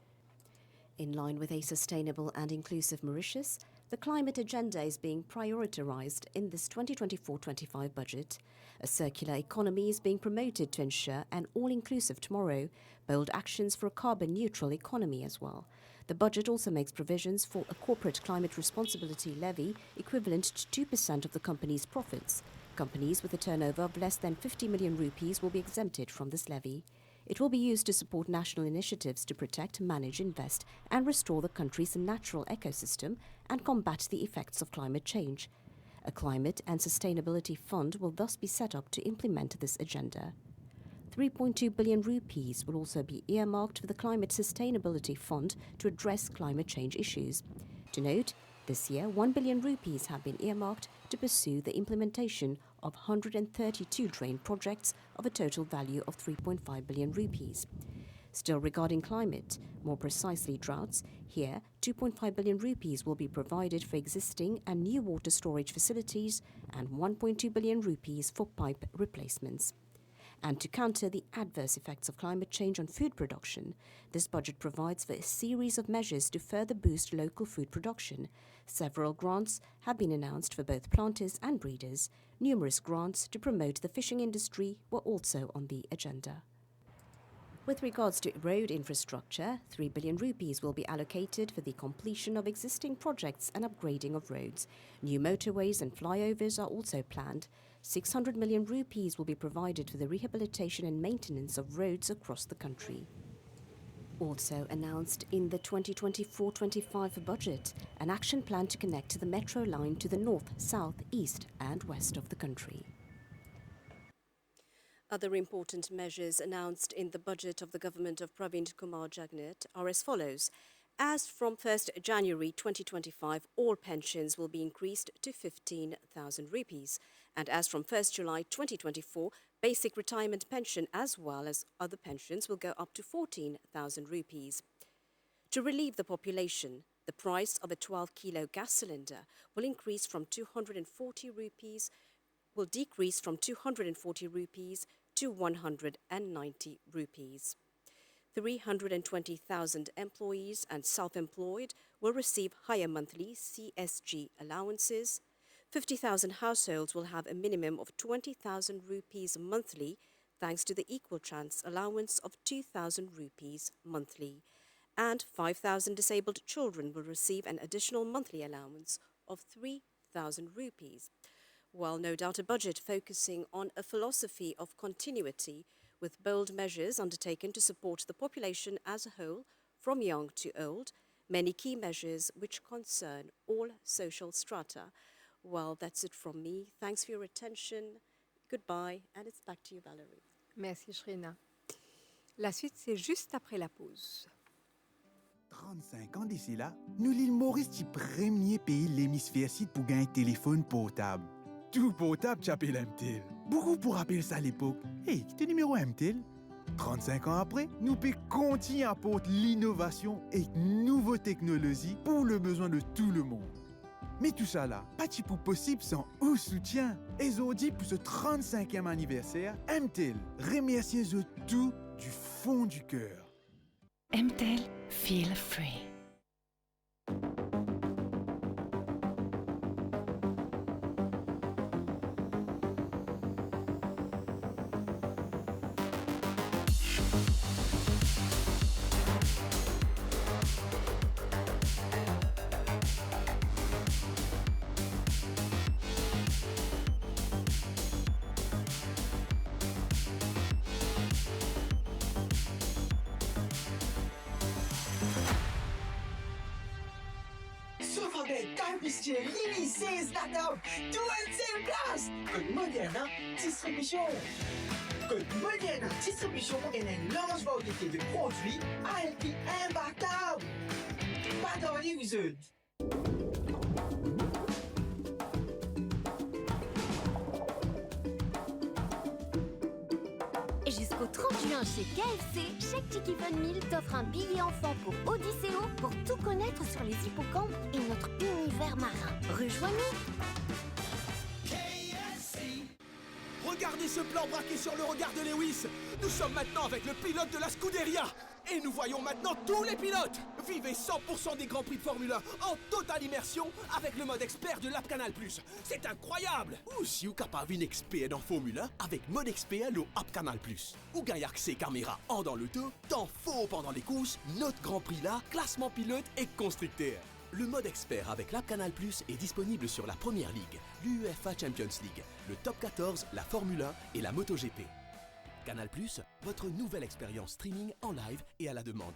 In line with a sustainable and inclusive Mauritius, the climate agenda is being prioritised in this 2024-25 budget. A circular economy is being promoted to ensure an all-inclusive tomorrow, bold actions for a carbon-neutral economy as well. The budget also makes provisions for a corporate climate responsibility levy equivalent to 2% of the company's profits. Companies with a turnover of less than 50 million rupees will be exempted from this levy. It will be used to support national initiatives to protect, manage, invest and restore the country's natural ecosystem and combat the effects of climate change. A climate and sustainability fund will thus be set up to implement this agenda. 3.2 billion rupees will also be earmarked for the Climate Sustainability Fund to address climate change issues. To note, this year 1 billion rupees have been earmarked to pursue the implementation of 132 drain projects of a total value of 3.5 billion rupees. Still regarding climate, more precisely droughts, here 2.5 billion rupees will be provided for existing and new water storage facilities and 1.2 billion rupees for pipe replacements. And to counter the adverse effects of climate change on food production, this budget provides for a series of measures to further boost local food production. Several grants have been announced for both planters and breeders. Numerous grants to promote the fishing industry were also on the agenda. With regards to road infrastructure, 3 billion rupees will be allocated for the completion of existing projects and upgrading of roads. New motorways and flyovers are also planned. 600 million rupees will be provided for the rehabilitation and maintenance of roads across the country. Also announced in the 2024-25 budget, an action plan to connect the metro line to the north, south, east and west of the country. Other important measures announced in the budget of the government of Pravind Kumar Jagnat are as follows. As from 1st January 2025, all pensions will be increased to 15,000 rupees. And as from 1st July 2024, basic retirement pension as well as other pensions will go up to 14,000 rupees. To relieve the population, the price of a 12-kilo gas cylinder will decrease from 240 rupees to 190 rupees. 320,000 employees and self-employed will receive higher monthly CSG allowances. 50,000 households will have a minimum of 20,000 rupees monthly thanks to the equal chance allowance of 2,000 rupees monthly. And 5,000 disabled children will receive an additional monthly allowance of 3,000 rupees. While no doubt a budget focusing on a philosophy of continuity with bold measures undertaken to support the population as a whole, from young to old, many key measures which concern all social strata. Well, that's it from me. Thanks for your attention. Goodbye, and it's back to you, Valérie. Merci, Shrina. La suite, c'est juste après la pause. 35 ans d'ici là, nous l'île Maurice est le premier pays de l'hémisphère sud pour gagner un téléphone portable. Tout portable, tu appelles MTEL. Beaucoup pour appeler ça à l'époque. Hey, qui est le numéro MTEL? 35 ans après, nous pouvons continuer à apporter l'innovation et nouvelles technologies pour le besoin de tout le monde. Mais tout ça là, pas de possible sans au soutien. Et aujourd'hui, pour ce 35e anniversaire, MTEL remercie tout du fond du cœur. MTEL, feel free. Limité, start-up, 20 places. Code Moderna Distribution. Code Moderna Distribution pour gagner une large variété de produits à un prix imbattable. Pas d'envie, vous êtes. Jusqu'au 30 juin chez KFC, chaque Tiki Fun Meal t'offre un billet enfant pour Odysseo pour tout connaître sur les hippocampes et notre univers marin. Rejoins-nous. KFC. Regardez ce plan braqué sur le regard de Lewis. Nous sommes maintenant avec le pilote de la Scuderia. Et nous voyons maintenant tous les pilotes. Vivez 100% des Grands Prix de Formule 1 en totale immersion avec le mode expert de l'app Canal+. C'est incroyable. Ou si vous capable une expert dans Formule 1 avec mode expert le app Canal+. Ou gagnez accès caméra en dans l'auto, temps faux pendant les courses, notre Grand Prix là, classement pilote et constructeur. Le mode expert avec l'app Canal+ est disponible sur la Première Ligue, l'UEFA Champions League, le Top 14, la Formule 1 et la MotoGP. Canal+, votre nouvelle expérience streaming en live et à la demande.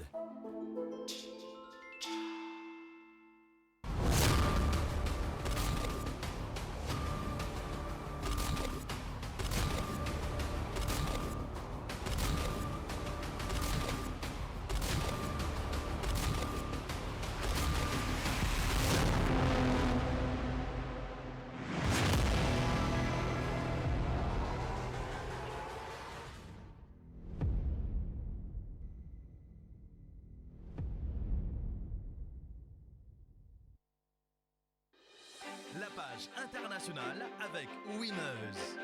La page internationale avec Winners.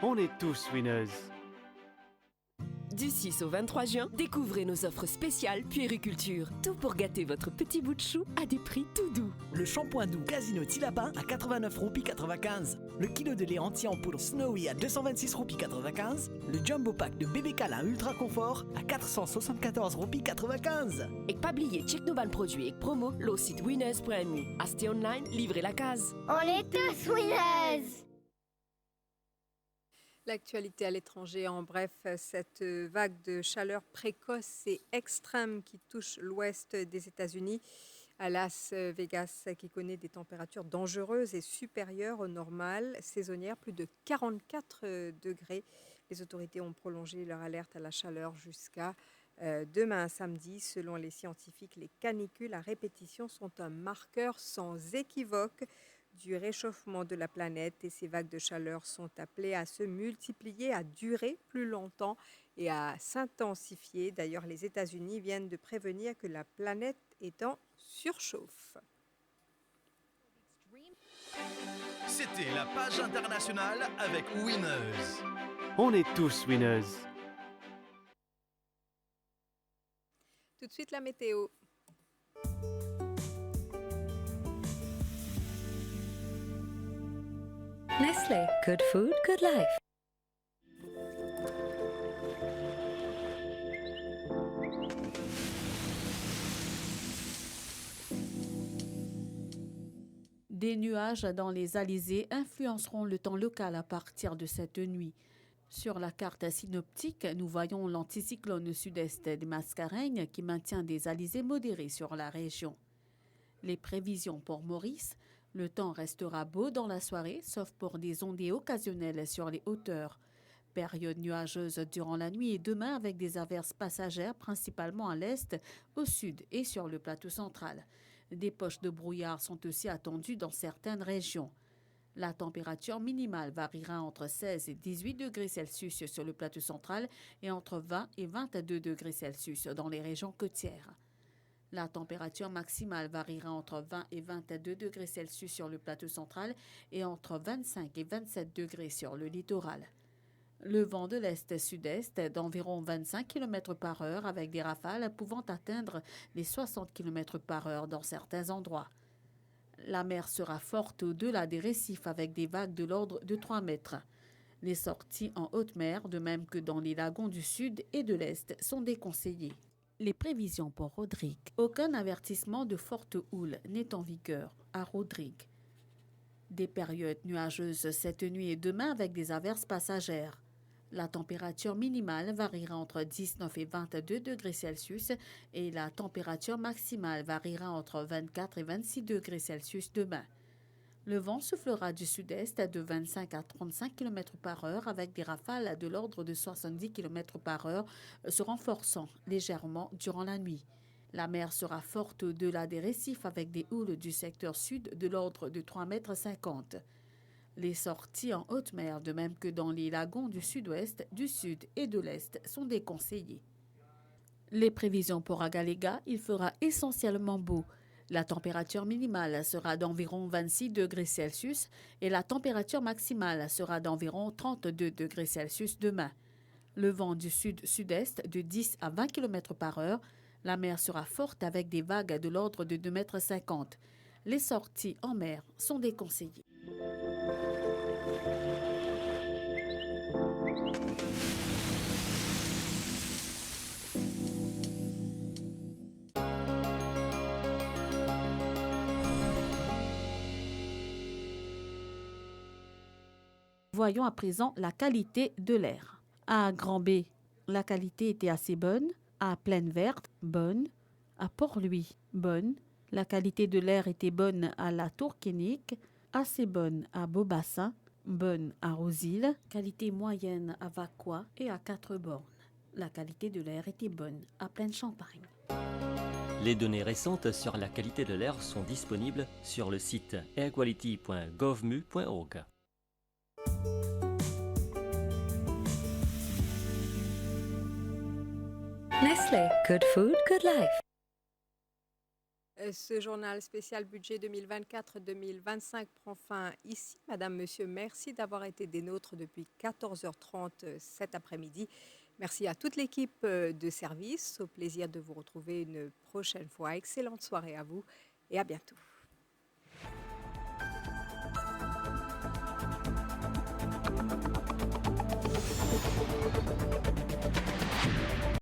On est tous winners. Du 6 au 23 juin, découvrez nos offres spéciales puériculture. Tout pour gâter votre petit bout de chou à des prix tout doux. Le shampoing doux Casino Tilapin à 89 roupies 95. Le kilo de lait entier en poudre Snowy à 226 roupies 95. Le jumbo pack de bébé câlin ultra confort à 474 roupies 95. Et pas oublier, check nos bonnes produits et promo, le site winners.mu. Acheter online, livrez la case. On est tous winners. L'actualité à l'étranger, en bref, cette vague de chaleur précoce et extrême qui touche l'ouest des États-Unis, à Las Vegas, qui connaît des températures dangereuses et supérieures au normal, saisonnières, plus de 44 degrés. Les autorités ont prolongé leur alerte à la chaleur jusqu'à demain samedi. Selon les scientifiques, les canicules à répétition sont un marqueur sans équivoque du réchauffement de la planète et ces vagues de chaleur sont appelées à se multiplier, à durer plus longtemps et à s'intensifier. D'ailleurs, les États-Unis viennent de prévenir que la planète est en surchauffe. C'était la page internationale avec Winners. On est tous winners. Tout de suite, la météo. Nestlé, good food, good life. Des nuages dans les alizés influenceront le temps local à partir de cette nuit. Sur la carte synoptique, nous voyons l'anticyclone sud-est des Mascareignes qui maintient des alizés modérés sur la région. Les prévisions pour Maurice: le temps restera beau dans la soirée, sauf pour des ondées occasionnelles sur les hauteurs. Période nuageuse durant la nuit et demain avec des averses passagères principalement à l'est, au sud et sur le plateau central. Des poches de brouillard sont aussi attendues dans certaines régions. La température minimale variera entre 16 et 18 degrés Celsius sur le plateau central et entre 20 et 22 degrés Celsius dans les régions côtières. La température maximale variera entre 20 et 22 degrés Celsius sur le plateau central et entre 25 et 27 degrés sur le littoral. Le vent de l'est-sud-est d'environ 25 km par heure avec des rafales pouvant atteindre les 60 km par heure dans certains endroits. La mer sera forte au-delà des récifs avec des vagues de l'ordre de 3 mètres. Les sorties en haute mer, de même que dans les lagons du sud et de l'est, sont déconseillées. Les prévisions pour Rodrigue. Aucun avertissement de forte houle n'est en vigueur à Rodrigue. Des périodes nuageuses cette nuit et demain avec des averses passagères. La température minimale variera entre 19 et 22 degrés Celsius et la température maximale variera entre 24 et 26 degrés Celsius demain. Le vent soufflera du sud-est de 25 à 35 km par heure avec des rafales de l'ordre de 70 km par heure se renforçant légèrement durant la nuit. La mer sera forte au-delà des récifs avec des houles du secteur sud de l'ordre de 3,50 m. Les sorties en haute mer, de même que dans les lagons du sud-ouest, du sud et de l'est, sont déconseillées. Les prévisions pour Agalega, il fera essentiellement beau. La température minimale sera d'environ 26 degrés Celsius et la température maximale sera d'environ 32 degrés Celsius demain. Le vent du sud-sud-est de 10 à 20 km par heure. La mer sera forte avec des vagues de l'ordre de 2,50 m. Les sorties en mer sont déconseillées. Voyons à présent la qualité de l'air. À Grand B, la qualité était assez bonne. À Plaine Verte, bonne. À Port-Louis, bonne. La qualité de l'air était bonne à la Tour-Kénique, assez bonne à Beaubassin, bonne à Rosil, qualité moyenne à Vaqua et à Quatre-Bornes. La qualité de l'air était bonne à Plaine-Champagne. Les données récentes sur la qualité de l'air sont disponibles sur le site airquality.govmu.org. Nestlé, good food, good life. Ce journal spécial budget 2024-2025 prend fin ici. Madame, Monsieur, merci d'avoir été des nôtres depuis 14h30 cet après-midi. Merci à toute l'équipe de service. Au plaisir de vous retrouver une prochaine fois. Excellente soirée à vous et à bientôt.